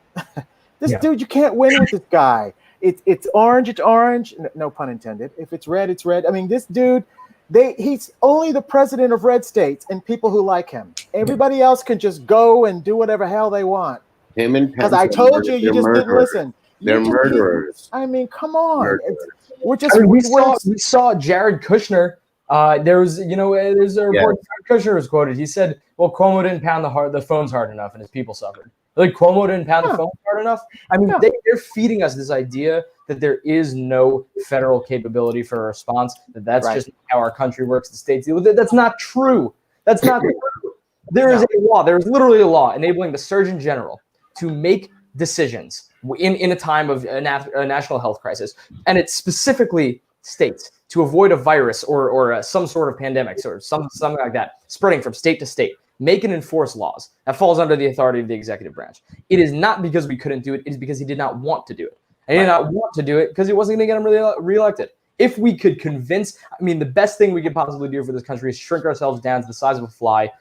Dude, you can't win with this guy. It's orange, it's orange. No pun intended. If it's red, it's red. I mean, this dude, he's only the president of red states and people who like him. Everybody else can just go and do whatever hell they want. Him and because I told you, you just didn't listen. They're murderers. I mean, come on. We saw Jared Kushner. There's a report. Jared Kushner was quoted. He said, "Well, Cuomo didn't pound the phones hard enough, and his people suffered." Like Cuomo didn't pound the phone hard enough. I mean, they're feeding us this idea that there is no federal capability for a response, that's just how our country works, the states deal with it. That's not true. That's not true. There is a law. There is literally a law enabling the Surgeon General to make decisions in a time of a national health crisis. And it specifically states to avoid a virus or some sort of pandemic or something like that spreading from state to state, make and enforce laws. That falls under the authority of the executive branch. It is not because we couldn't do it. It is because he did not want to do it. And he did not want to do it because he wasn't going to get him reelected. If we could convince, I mean, the best thing we could possibly do for this country is shrink ourselves down to the size of a fly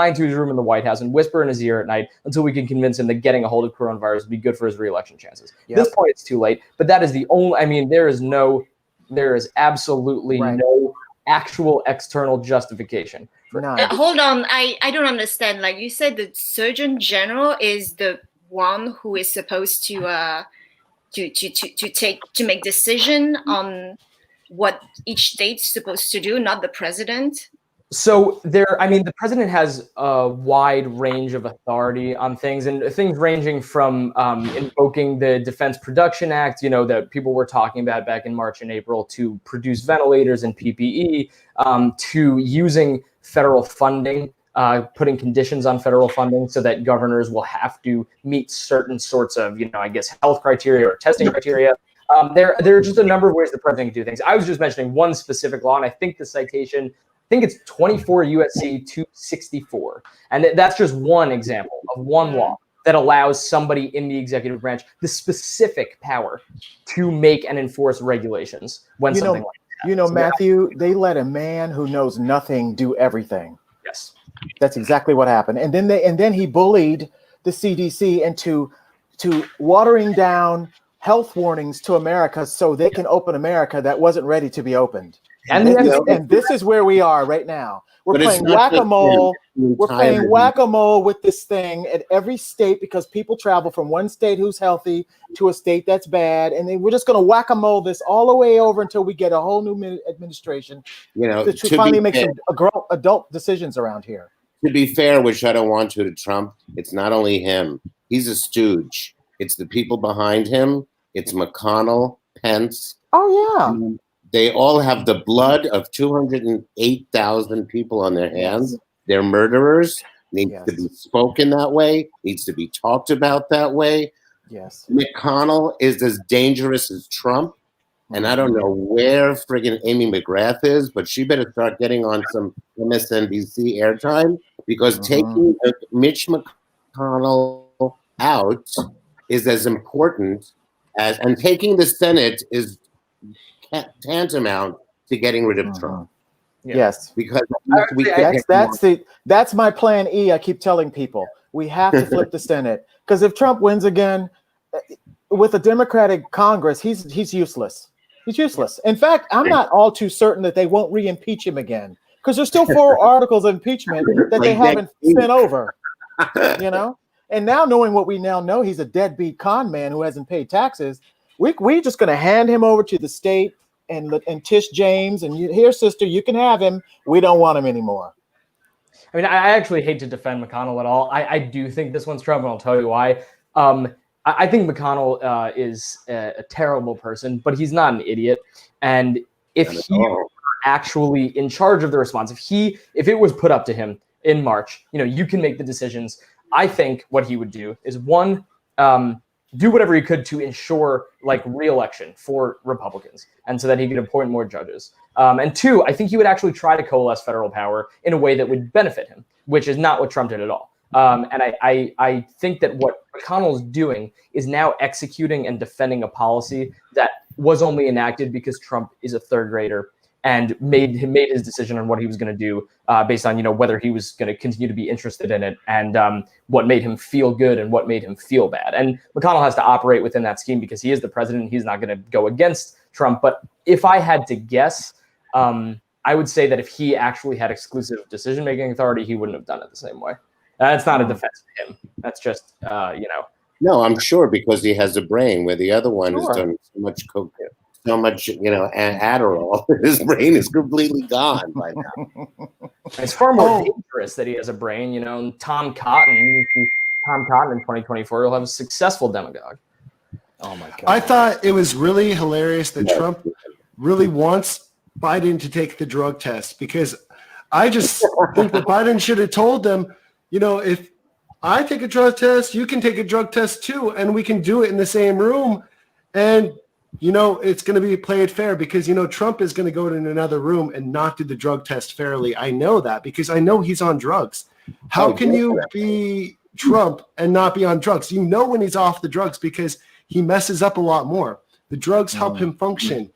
into his room in the White House and whisper in his ear at night until we can convince him that getting a hold of coronavirus would be good for his reelection chances. At this point, it's too late. But that is the only, I mean, there is absolutely no actual external justification. Hold on, I don't understand. Like you said, the Surgeon General is the one who is supposed to make decision on what each state's supposed to do, not the president. So the president has a wide range of authority on things, and things ranging from invoking the Defense Production Act, that people were talking about back in March and April to produce ventilators and PPE, to using federal funding, putting conditions on federal funding so that governors will have to meet certain sorts of, health criteria or testing criteria. There are just a number of ways the president can do things. I was just mentioning one specific law, and I think the citation, it's 24 USC 264. And that's just one example of one law that allows somebody in the executive branch the specific power to make and enforce regulations when something like that happens. Matthew, they let a man who knows nothing do everything. Yes. That's exactly what happened. And then he bullied the CDC into watering down health warnings to America so they can open America that wasn't ready to be opened. And this is where we are right now. We're playing whack-a-mole. We're playing whack-a-mole with this thing at every state because people travel from one state who's healthy to a state that's bad, and then we're just going to whack-a-mole this all the way over until we get a whole new administration to finally make some adult decisions around here. To be fair, which I don't want to Trump, it's not only him. He's a stooge. It's the people behind him. It's McConnell, Pence. Oh, yeah. They all have the blood of 208,000 people on their hands. They're murderers. Needs to be spoken that way. Needs to be talked about that way. Yes. McConnell is as dangerous as Trump. And I don't know where friggin' Amy McGrath is, but she better start getting on some MSNBC airtime because taking Mitch McConnell out is as important as, and taking the Senate is tantamount to getting rid of Trump. Yes, because that's my plan E. I keep telling people we have to flip the Senate because if Trump wins again with a Democratic Congress, he's useless. He's useless. In fact, I'm not all too certain that they won't re-impeach him again because there's still 4 articles of impeachment that they haven't sent over. And now knowing what we now know, he's a deadbeat con man who hasn't paid taxes. We're just going to hand him over to the state and Tish James and here, sister, you can have him. We don't want him anymore. I mean, I actually hate to defend McConnell at all. I do think this one's Trump, and I'll tell you why. I think McConnell is a terrible person, but he's not an idiot. And if he were actually in charge of the response, if it was put up to him in March, you can make the decisions. I think what he would do is one, do whatever he could to ensure re-election for Republicans and so that he could appoint more judges. And 2, I think he would actually try to coalesce federal power in a way that would benefit him, which is not what Trump did at all. And I think that what McConnell's doing is now executing and defending a policy that was only enacted because Trump is a third grader and made his decision on what he was going to do based on whether he was going to continue to be interested in it and what made him feel good and what made him feel bad. And McConnell has to operate within that scheme because he is the president. He's not going to go against Trump. But if I had to guess, I would say that if he actually had exclusive decision-making authority, he wouldn't have done it the same way. That's not a defense of him. That's just No, I'm sure because he has a brain where the other one has done so much coke. So much, Adderall. His brain is completely gone by now. It's far more dangerous that he has a brain. Tom Cotton, who Tom Cotton in 2024, you'll have a successful demagogue. Oh my God. I thought it was really hilarious that Trump really wants Biden to take the drug test, because I just think that Biden should have told them, you know, if I take a drug test, you can take a drug test too, and we can do it in the same room. And, you know, it's going to be played fair, because, you know, Trump is going to go in another room and not do the drug test fairly. I know that, because I know he's on drugs. How can you be Trump and not be on drugs? You know when he's off the drugs, because he messes up a lot more. The drugs help him function.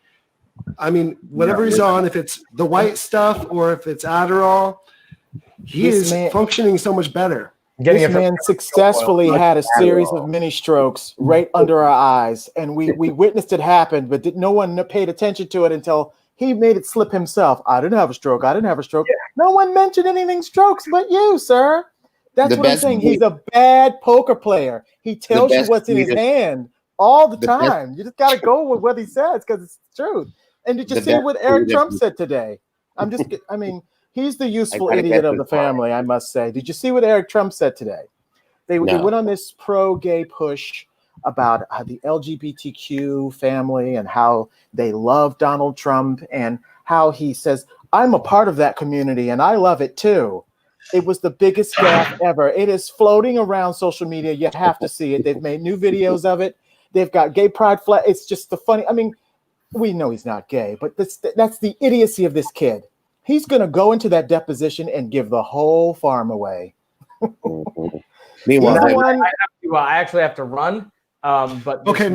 I mean, whatever he's on, if it's the white stuff or if it's Adderall, he is functioning so much better. This man successfully had a series of mini strokes right under our eyes, and we witnessed it happen, but no one paid attention to it until he made it slip himself. I didn't have a stroke. I didn't have a stroke. Yeah. No one mentioned anything strokes but you, sir. That's what I'm saying. He's a bad poker player. He tells you what's in his hand all the time. You just got to go with what he says, because it's the truth. And did you see what Eric Trump said today? I mean, he's the useful idiot of the family, I must say. Did you see what Eric Trump said today? They went on this pro-gay push about the LGBTQ family and how they love Donald Trump and how he says, I'm a part of that community and I love it too. It was the biggest gaffe ever. It is floating around social media. You have to see it. They've made new videos of it. They've got gay pride flag. It's just the funny. I mean, we know he's not gay, but that's the idiocy of this kid. He's going to go into that deposition and give the whole farm away. Meanwhile, I actually have to run. But okay,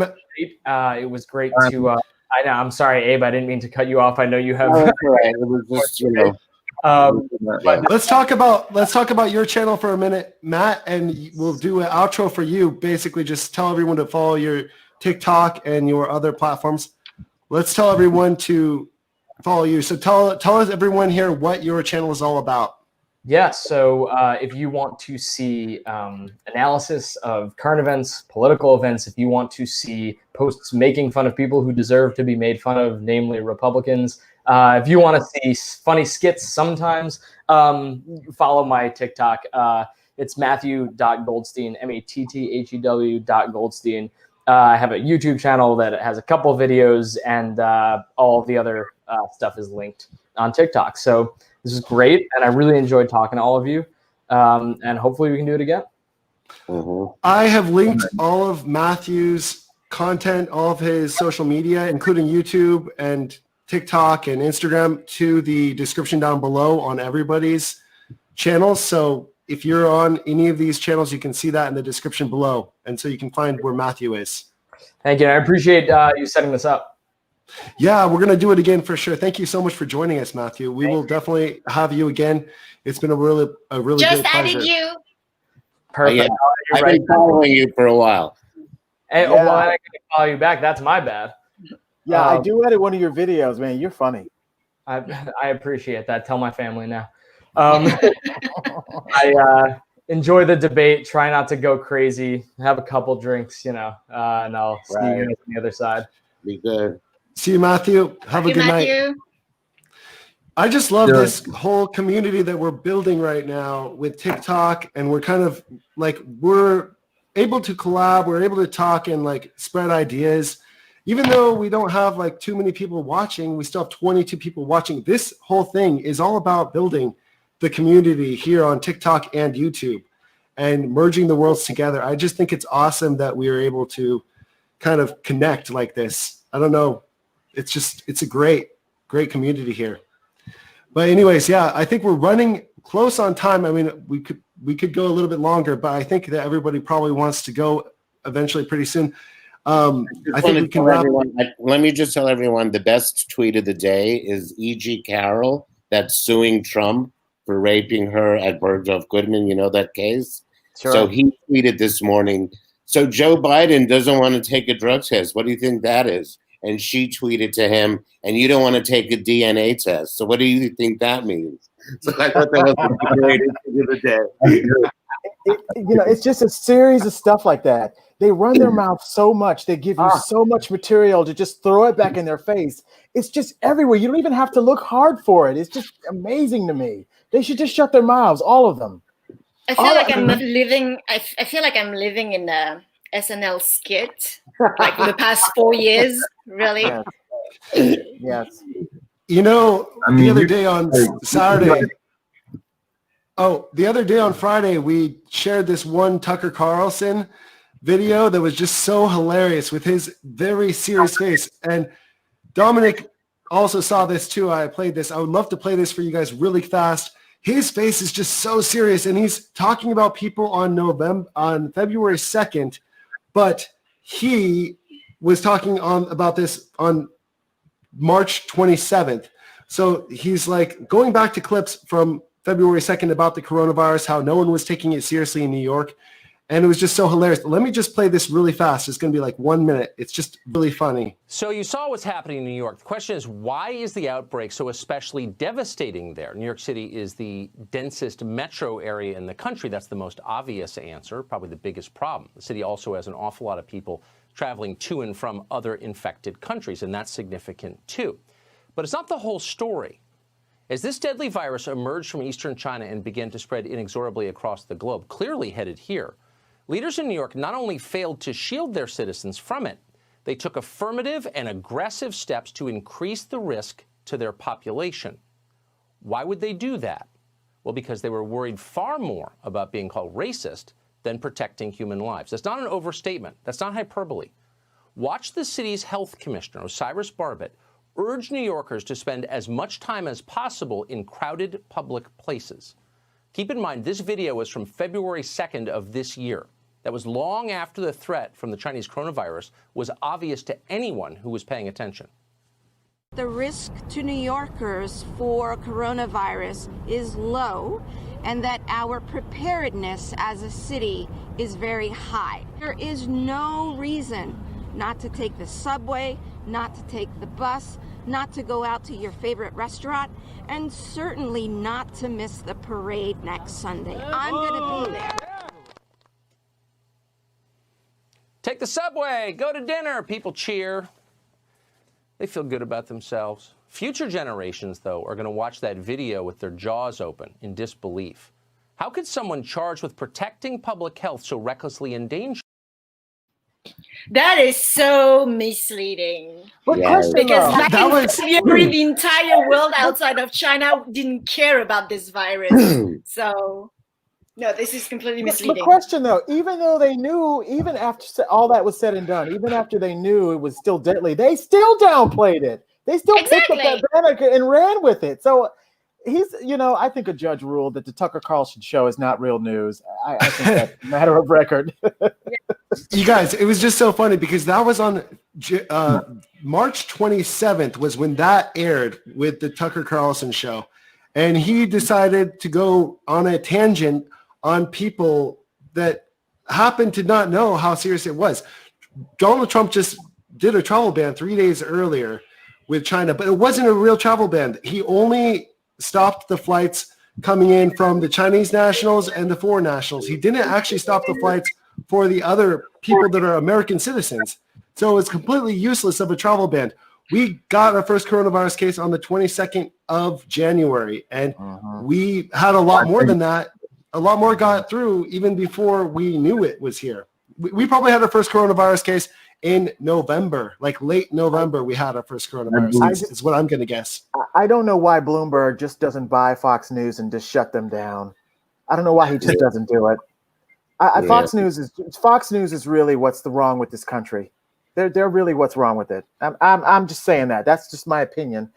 it was great to. I'm sorry, Abe. I didn't mean to cut you off. I know you have. Right. It was just, you know. But let's talk about your channel for a minute, Matt, and we'll do an outro for you. Basically, just tell everyone to follow your TikTok and your other platforms. Let's tell everyone to follow you. So tell us, everyone here, what your channel is all about. Yeah, so if you want to see analysis of current events, political events, if you want to see posts making fun of people who deserve to be made fun of, namely Republicans, if you want to see funny skits sometimes, follow my TikTok. It's Matthew.Goldstein, MATTHEW.Goldstein. I have a YouTube channel that has a couple of videos, and all of the other stuff is linked on TikTok. So this is great, and I really enjoyed talking to all of you, and hopefully we can do it again. I have linked all of Matthew's content, all of his social media, including YouTube and TikTok and Instagram, to the description down below on everybody's channels. So if you're on any of these channels, you can see that in the description below. And so you can find where Matthew is. Thank you. I appreciate you setting this up. Yeah, we're going to do it again for sure. Thank you so much for joining us, Matthew. We will definitely have you again. It's been a really just great pleasure. added you. Perfect. Yeah, I've been following you for a while. Hey, well, I can follow you back. That's my bad. Yeah, I do edit one of your videos, man. You're funny. I appreciate that. Tell my family now. I enjoy the debate. Try not to go crazy. Have a couple drinks, and I'll see you on the other side. Be good. See you, Matthew. Have a good night. I just love this whole community that we're building right now with TikTok, and we're kind of like, we're able to collab. We're able to talk and like spread ideas. Even though we don't have like too many people watching, we still have 22 people watching. This whole thing is all about building the community here on TikTok and YouTube and merging the worlds together. I just think it's awesome that we are able to kind of connect like this. I don't know. It's a great community here. But anyways, yeah, I think we're running close on time. I mean, we could go a little bit longer, but I think that everybody probably wants to go eventually pretty soon. I think we can wrap. Let me just tell everyone the best tweet of the day is E.G. Carroll that's suing Trump for raping her at Bergdorf Goodman. You know that case? Sure. So he tweeted this morning, so Joe Biden doesn't want to take a drug test. What do you think that is? And she tweeted to him, and you don't want to take a DNA test. So what do you think that means? So I thought that was the greatest thing of the day. It's just a series of stuff like that. They run their mouth so much. They give you so much material to just throw it back in their face. It's just everywhere. You don't even have to look hard for it. It's just amazing to me. They should just shut their mouths, all of them. I feel like I'm living. I feel like I'm living in a SNL skit, like for the past 4 years. Really. Yes. You know, the other day on Saturday. Oh, the other day on Friday, we shared this one Tucker Carlson video that was just so hilarious with his very serious face. And Domenick also saw this too. I played this. I would love to play this for you guys really fast. His face is just so serious, and he's talking about people on February 2nd, but he was talking about this on March 27th. So he's like going back to clips from February 2nd about the coronavirus, how no one was taking it seriously in New York. And it was just so hilarious. Let me just play this really fast. It's going to be like 1 minute. It's just really funny. So you saw what's happening in New York. The question is, why is the outbreak so especially devastating there? New York City is the densest metro area in the country. That's the most obvious answer, probably the biggest problem. The city also has an awful lot of people traveling to and from other infected countries, and that's significant too. But it's not the whole story. As this deadly virus emerged from eastern China and began to spread inexorably across the globe, clearly headed here, leaders in New York not only failed to shield their citizens from it, they took affirmative and aggressive steps to increase the risk to their population. Why would they do that? Well, because they were worried far more about being called racist than protecting human lives. That's not an overstatement. That's not hyperbole. Watch the city's health commissioner, Osiris Barbett, urge New Yorkers to spend as much time as possible in crowded public places. Keep in mind, this video is from February 2nd of this year. That was long after the threat from the Chinese coronavirus was obvious to anyone who was paying attention. The risk to New Yorkers for coronavirus is low, and that our preparedness as a city is very high. There is no reason not to take the subway, not to take the bus, not to go out to your favorite restaurant, and certainly not to miss the parade next Sunday. I'm going to be there. Take the subway, go to dinner, people cheer. They feel good about themselves. Future generations, though, are going to watch that video with their jaws open in disbelief. How could someone charged with protecting public health so recklessly endanger? That is so misleading. Yes. Because back That in was- February, the entire world outside of China didn't care about this virus. So, no, this is completely misleading. The question, though, even though they knew, even after all that was said and done, even after they knew it was still deadly, they still downplayed it. They still picked up that banner and ran with it. So he's, I think a judge ruled that the Tucker Carlson show is not real news. I think that's a matter of record. You guys, it was just so funny because that was on March 27th was when that aired with the Tucker Carlson show. And he decided to go on a tangent on people that happened to not know how serious it was. Donald Trump just did a travel ban 3 days earlier with China, but it wasn't a real travel ban. He only stopped the flights coming in from the Chinese nationals and the foreign nationals. He didn't actually stop the flights for the other people that are American citizens. So it's completely useless of a travel ban. We got our first coronavirus case on the 22nd of January, and we had a lot more than that. A lot more got through even before we knew it was here. We probably had our first coronavirus case in November, like late November. We had our first coronavirus case, is what I'm going to guess. I don't know why Bloomberg just doesn't buy Fox News and just shut them down. I don't know why he just doesn't do it. Fox News is really what's wrong with this country. They're really what's wrong with it. I'm just saying that. That's just my opinion.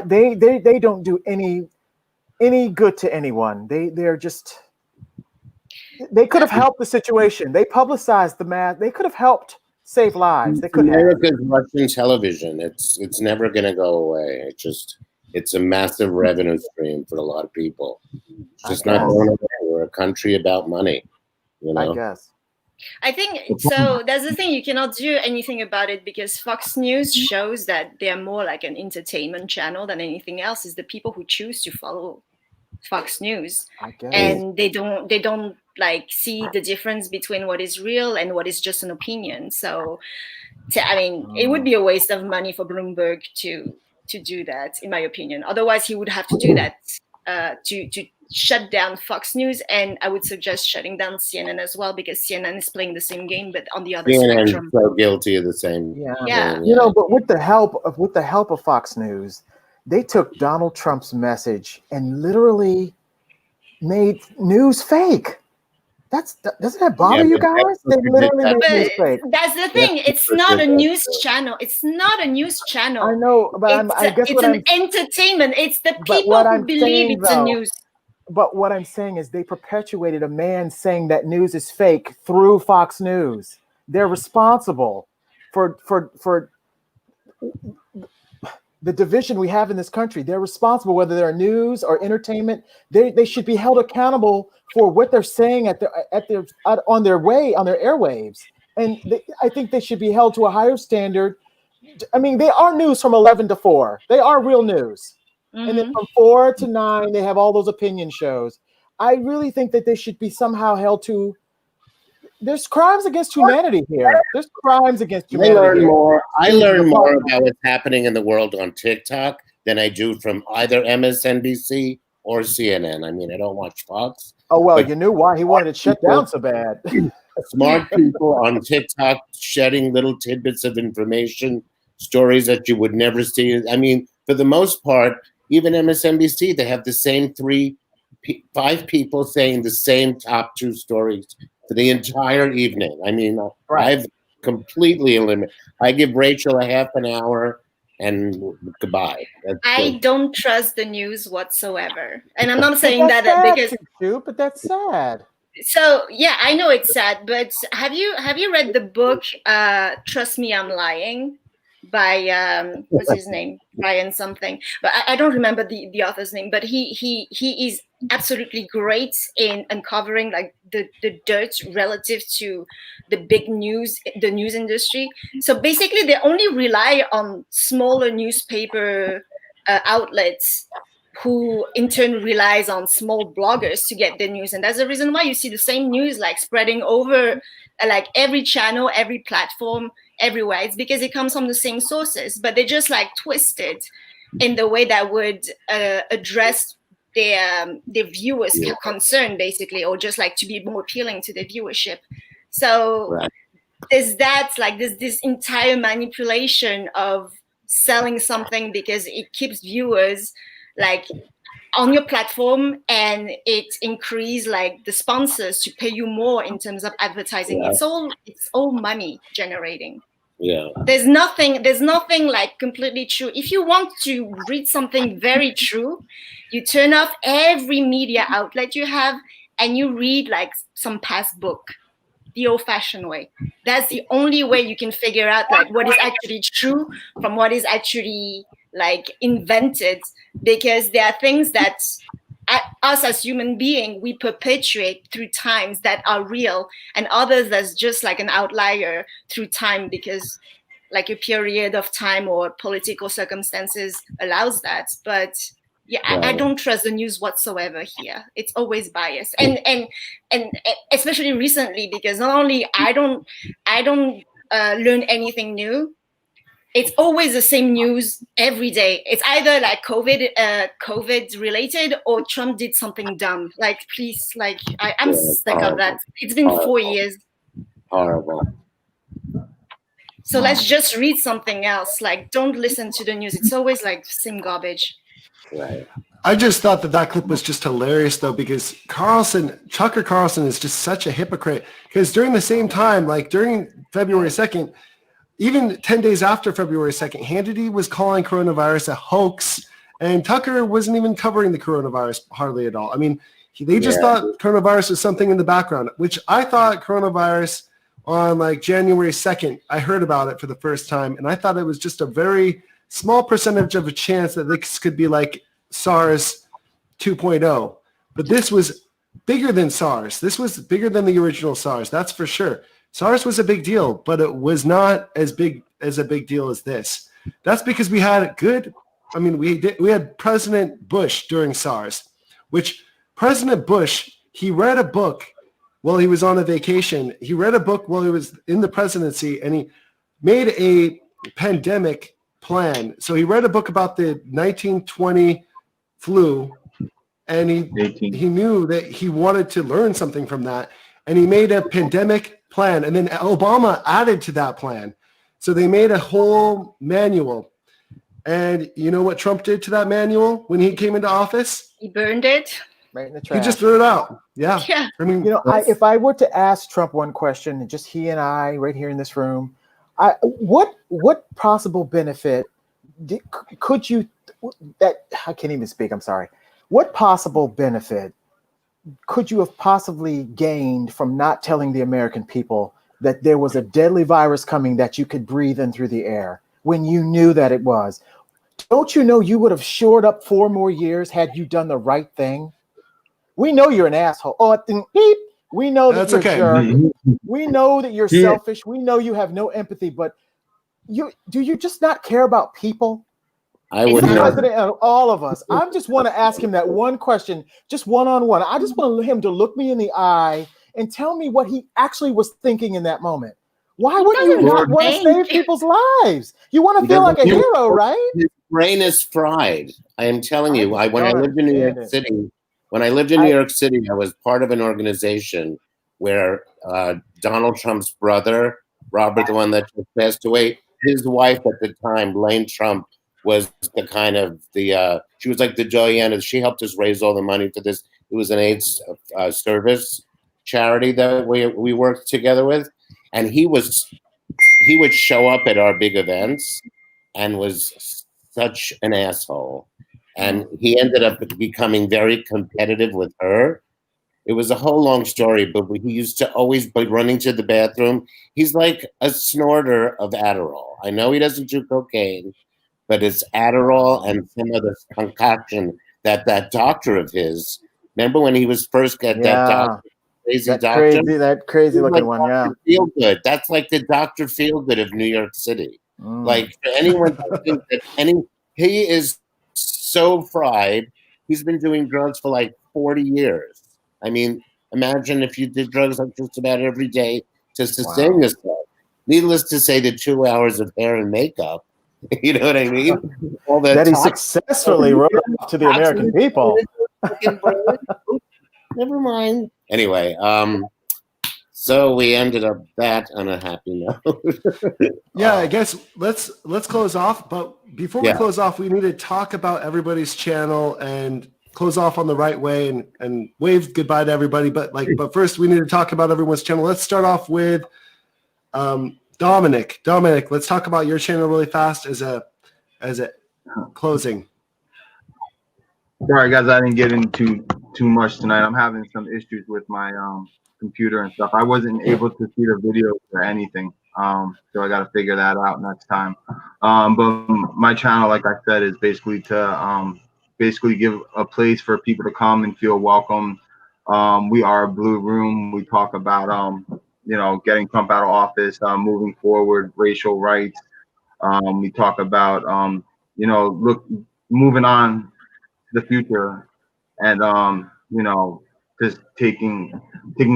They don't do any good to anyone. They're just. They could have helped the situation. They publicized the mass. They could have helped save lives. They could have. America's Russian television. It's never going to go away. It's a massive revenue stream for a lot of people. It's just not going away. We're a country about money. I guess. I think so. That's the thing. You cannot do anything about it because Fox News shows that they are more like an entertainment channel than anything else. Is the people who choose to follow Fox News, and they don't like see the difference between what is real and what is just an opinion. So, it would be a waste of money for Bloomberg to do that, in my opinion. Otherwise, he would have to do that to shut down Fox News, and I would suggest shutting down CNN as well, because CNN is playing the same game, but on the other CNN is spectrum. so guilty of the same. Yeah. You know, but with the help of Fox News, they took Donald Trump's message and literally made news fake. Doesn't that bother you guys? They literally made news fake. That's the thing. It's not a news channel. It's not a news channel. I know, but it's an entertainment. It's the people who believe it's a news. But what I'm saying is they perpetuated a man saying that news is fake through Fox News. They're responsible for the division we have in this country. They're responsible, whether they're news or entertainment. They should be held accountable for what they're saying on their airwaves. And I think they should be held to a higher standard. I mean, they are news from 11 to 4. They are real news. Mm-hmm. And then from 4 to 9, they have all those opinion shows. I really think that they should be somehow held to. There's crimes against humanity here. There's crimes against humanity. I learn more about what's happening in the world on TikTok than I do from either MSNBC or CNN. I mean, I don't watch Fox. Oh, well, you knew why he wanted it shut down so bad. Smart people on TikTok shedding little tidbits of information, stories that you would never see. I mean, for the most part, even MSNBC, they have the same 5 people saying the same top 2 stories for the entire evening. I mean, I've completely eliminated. I give Rachel a half an hour and goodbye. I don't trust the news whatsoever. And I'm not saying that because but that's sad. So yeah, I know it's sad, but have you read the book Trust Me, I'm Lying by what's his name? Brian something. But I don't remember the author's name, but he is absolutely great in uncovering like the dirt relative to the big news, the news industry. So basically they only rely on smaller newspaper outlets who in turn relies on small bloggers to get the news. And that's the reason why you see the same news like spreading over like every channel, every platform, everywhere. It's because it comes from the same sources, but they just like twist it in the way that would address their viewers' concern, basically, or just like to be more appealing to the viewership. So there's that, like this entire manipulation of selling something because it keeps viewers like on your platform, and it increase like the sponsors to pay you more in terms of advertising. It's all money generating. Yeah. There's nothing like completely true. If you want to read something very true, you turn off every media outlet you have and you read like some past book, the old-fashioned way. That's the only way you can figure out like what is actually true from what is actually like invented, because there are things that us as human beings, we perpetuate through times that are real, and others that's just like an outlier through time because like a period of time or political circumstances allows that. But yeah, I don't trust the news whatsoever here. It's always biased, and especially recently, because not only I don't learn anything new. It's always the same news every day. It's either like COVID related or Trump did something dumb. Like, please, like I'm sick of that. It's been 4 years. Horrible. So let's just read something else. Like, don't listen to the news. It's always like same garbage. Right. I just thought that clip was just hilarious, though, because Tucker Carlson is just such a hypocrite. Because during the same time, like during February 2nd, even 10 days after February 2nd, Hannity was calling coronavirus a hoax, and Tucker wasn't even covering the coronavirus hardly at all. I mean, they just thought coronavirus was something in the background, which I thought coronavirus on like January 2nd, I heard about it for the first time, and I thought it was just a very small percentage of a chance that this could be like SARS 2.0. But this was bigger than SARS. This was bigger than the original SARS, that's for sure. SARS was a big deal, but it was not as big as a big deal as this. That's because we had we had President Bush during SARS, which President Bush, he read a book while he was on a vacation. He read a book while he was in the presidency, and he made a pandemic plan. So he read a book about the 1920 flu, and he knew that he wanted to learn something from that, and he made a pandemic plan, and then Obama added to that plan. So they made a whole manual. And you know what Trump did to that manual when he came into office? He burned it. Right in the trash. He just threw it out. Yeah. Yeah. I mean, if I were to ask Trump one question, just he and I right here in this room, what possible benefit could you, that I can't even speak, I'm sorry. What possible benefit could you have possibly gained from not telling the American people that there was a deadly virus coming that you could breathe in through the air when you knew that it was? Don't you know you would have shored up 4 more years had you done the right thing? We know you're an asshole. Oh, beep. We know that That's you're okay. a jerk. We know that you're selfish. We know you have no empathy, but do you just not care about people? I would not. President of all of us. I just want to ask him that one question, just one-on-one. I just want him to look me in the eye and tell me what he actually was thinking in that moment. Why would you not want to save people's lives? You want to feel like a hero, right? His brain is fried. I am telling you. When I lived in New York City, I was part of an organization where Donald Trump's brother, Robert, the one that just passed away, his wife at the time, Blaine Trump, was the kind of she was like the JaYoe. She helped us raise all the money for this. It was an AIDS service charity that we worked together with, and he would show up at our big events and was such an asshole. And he ended up becoming very competitive with her. It was a whole long story, but he used to always be running to the bathroom. He's like a snorter of Adderall. I know he doesn't do cocaine, but it's Adderall and some other concoction that doctor of his. Remember when he was first that doctor, that crazy looking one, yeah. Feelgood. That's like the Dr. Feelgood of New York City. Like for anyone to think that he is so fried. He's been doing drugs for like 40 years. I mean, imagine if you did drugs like just about every day to sustain yourself. Needless to say, the 2 hours of hair and makeup, you know what I mean? All that he successfully wrote off to the American people. Never mind. Anyway, so we ended up that on a happy note. Yeah, I guess let's close off. But before we close off, we need to talk about everybody's channel and close off on the right way and wave goodbye to everybody. But first, we need to talk about everyone's channel. Let's start off with Domenick. Domenick, let's talk about your channel really fast as a closing. Sorry, guys, I didn't get into too much tonight. I'm having some issues with my computer and stuff. I wasn't able to see the video or anything, so I got to figure that out next time. But my channel, like I said, is basically to give a place for people to come and feel welcome. We are a blue room. We talk about getting Trump out of office, moving forward, racial rights. We talk about moving on the future, and just taking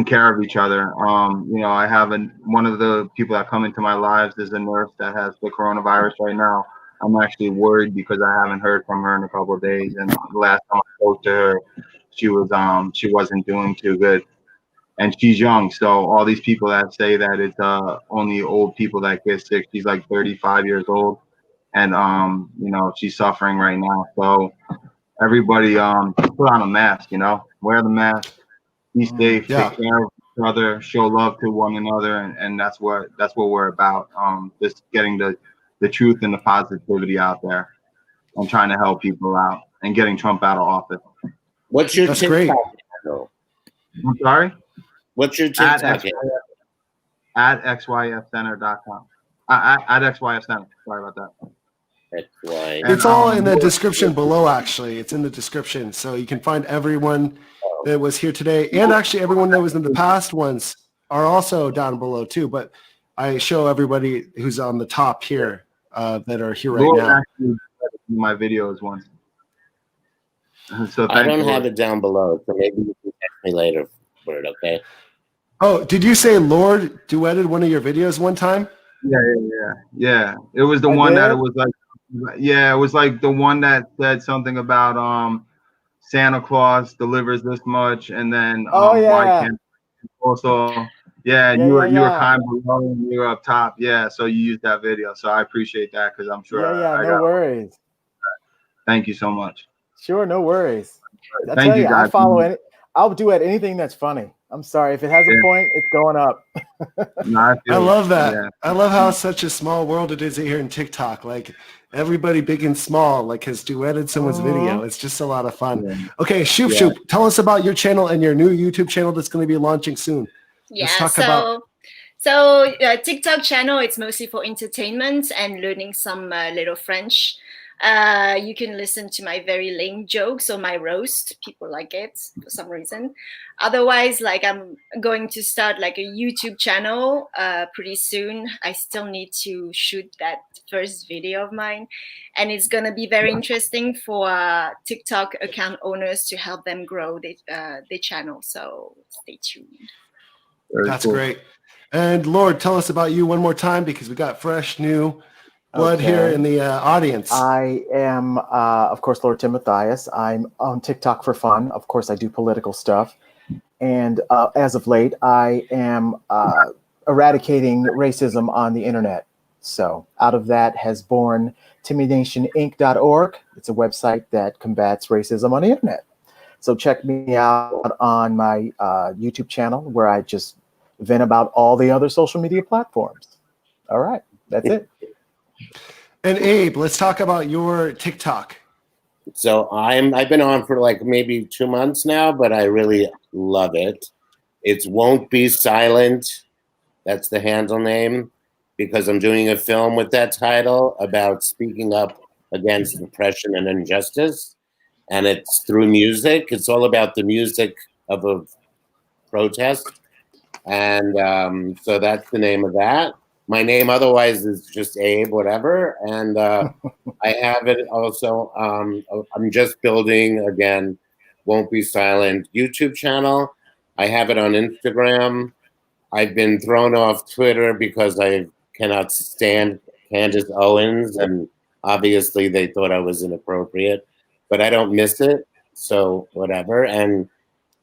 care of each other. I have one of the people that come into my lives is a nurse that has the coronavirus right now. I'm actually worried because I haven't heard from her in a couple of days, and the last time I spoke to her, she wasn't doing too good, and she's young. So all these people that say that it's only old people that get sick, she's like 35 years old, and she's suffering right now. So everybody put on a mask, wear the mask, be safe, take care of each other, show love to one another, and that's what we're about. Just getting the truth and the positivity out there and trying to help people out and getting Trump out of office. What's your TikTok handle? I'm sorry? What's your TikTok handle? At XYFCenter.com. At XYFCenter. Sorry about that. It's all in the description below, actually. It's in the description. So you can find everyone that was here today, and actually everyone that was in the past ones are also down below too. But I show everybody who's on the top here that are here right now. Actually, my videos once. So I don't have it down below, so maybe you can text me later for it, okay? Oh, did you say Lord duetted one of your videos one time? Yeah. It was the one that it was like, it was like the one that said something about Santa Claus delivers this much, and then Oh, yeah. why can't also you were kind below and you were up top. Yeah, so you used that video. So I appreciate that because I'm sure I no got worries. Thank you so much. Sure, no worries. I Thank tell you, you, I guys. follow it. I'll do it. Anything that's funny. I'm sorry. If it has a point, it's going up. I love that. I love how such a small world it is here in TikTok. Like everybody big and small like has duetted someone's video. It's just a lot of fun. Okay, Shub Shub, tell us about your channel and your new YouTube channel that's going to be launching soon. Let's talk about TikTok channel, it's mostly for entertainment and learning some little French. You can listen to my very lame jokes or my roast. People like it for some reason. Otherwise, like I'm going to start like a YouTube channel pretty soon. I still need to shoot that first video of mine, and it's gonna be very interesting for TikTok account owners to help them grow the channel. So stay tuned. That's great. And Lord, tell us about you one more time because we got fresh new blood here in the audience. I am, of course, Lord Timothais. I'm on TikTok for fun. Of course, I do political stuff. And as of late, I am eradicating racism on the internet. So out of that has born TimmyNationInc.org. It's a website that combats racism on the internet. So check me out on my YouTube channel where I just vent about all the other social media platforms. All right, that's it. And Abe, let's talk about your TikTok. So I've been on for like maybe 2 months now, but I really love it. It's Won't Be Silent. That's the handle name because I'm doing a film with that title about speaking up against oppression and injustice. And it's through music. It's all about the music of a protest. And so that's the name of that. My name otherwise is just Abe, whatever. And I have it also. I'm just building, again, Won't Be Silent YouTube channel. I have it on Instagram. I've been thrown off Twitter because I cannot stand Candace Owens. And obviously they thought I was inappropriate. But I don't miss it. So whatever. And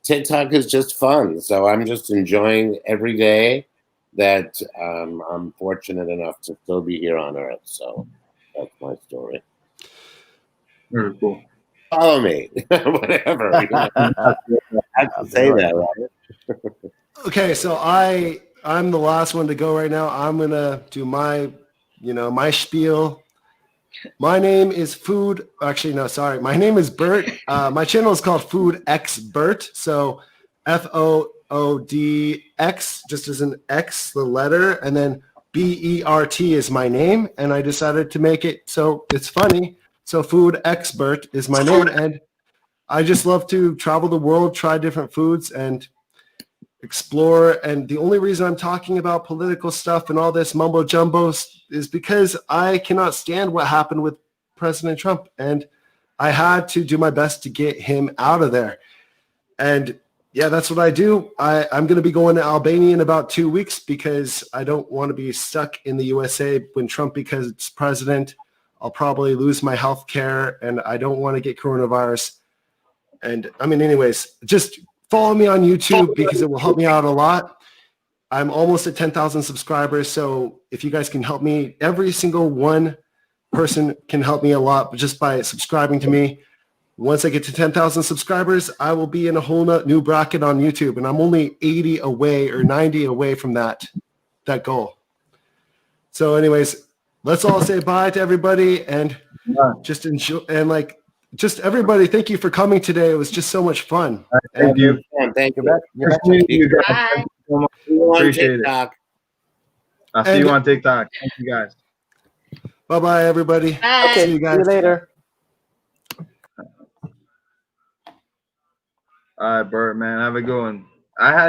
TikTok is just fun. So I'm just enjoying every day that I'm fortunate enough to still be here on Earth. So that's my story. Very cool. Follow me, whatever. You know? I have to say that, right? Okay, so I'm the last one to go right now. I'm gonna do my spiel. My name is Food. Actually, no, sorry. My name is Bert. My channel is called Food X Bert. So FOODX, just as an X, the letter, and then BERT is my name, and I decided to make it so it's funny. So Food X Bert is my name, and I just love to travel the world, try different foods, and explore. And the only reason I'm talking about political stuff and all this mumbo jumbo is because I cannot stand what happened with President Trump, and I had to do my best to get him out of there. And yeah, that's what I do. I'm going to be going to Albania in about 2 weeks because I don't want to be stuck in the USA when Trump becomes president. I'll probably lose my health care, and I don't want to get coronavirus. And I mean, anyways, just follow me on YouTube because it will help me out a lot. I'm almost at 10,000 subscribers. So if you guys can help me, every single one person can help me a lot just by subscribing to me. Once I get to 10,000 subscribers, I will be in a whole new bracket on YouTube. And I'm only 80 away or 90 away from that goal. So anyways, let's all say bye to everybody and just enjoy. And just everybody, thank you for coming today. It was just so much fun. Thank you. Thank you. Appreciate you guys. Bye. So much. Appreciate it. I'll see you on TikTok. Thank you guys. Bye-bye, everybody. Bye. See you guys. See you later. All right, Bert, man. Have a good one. I had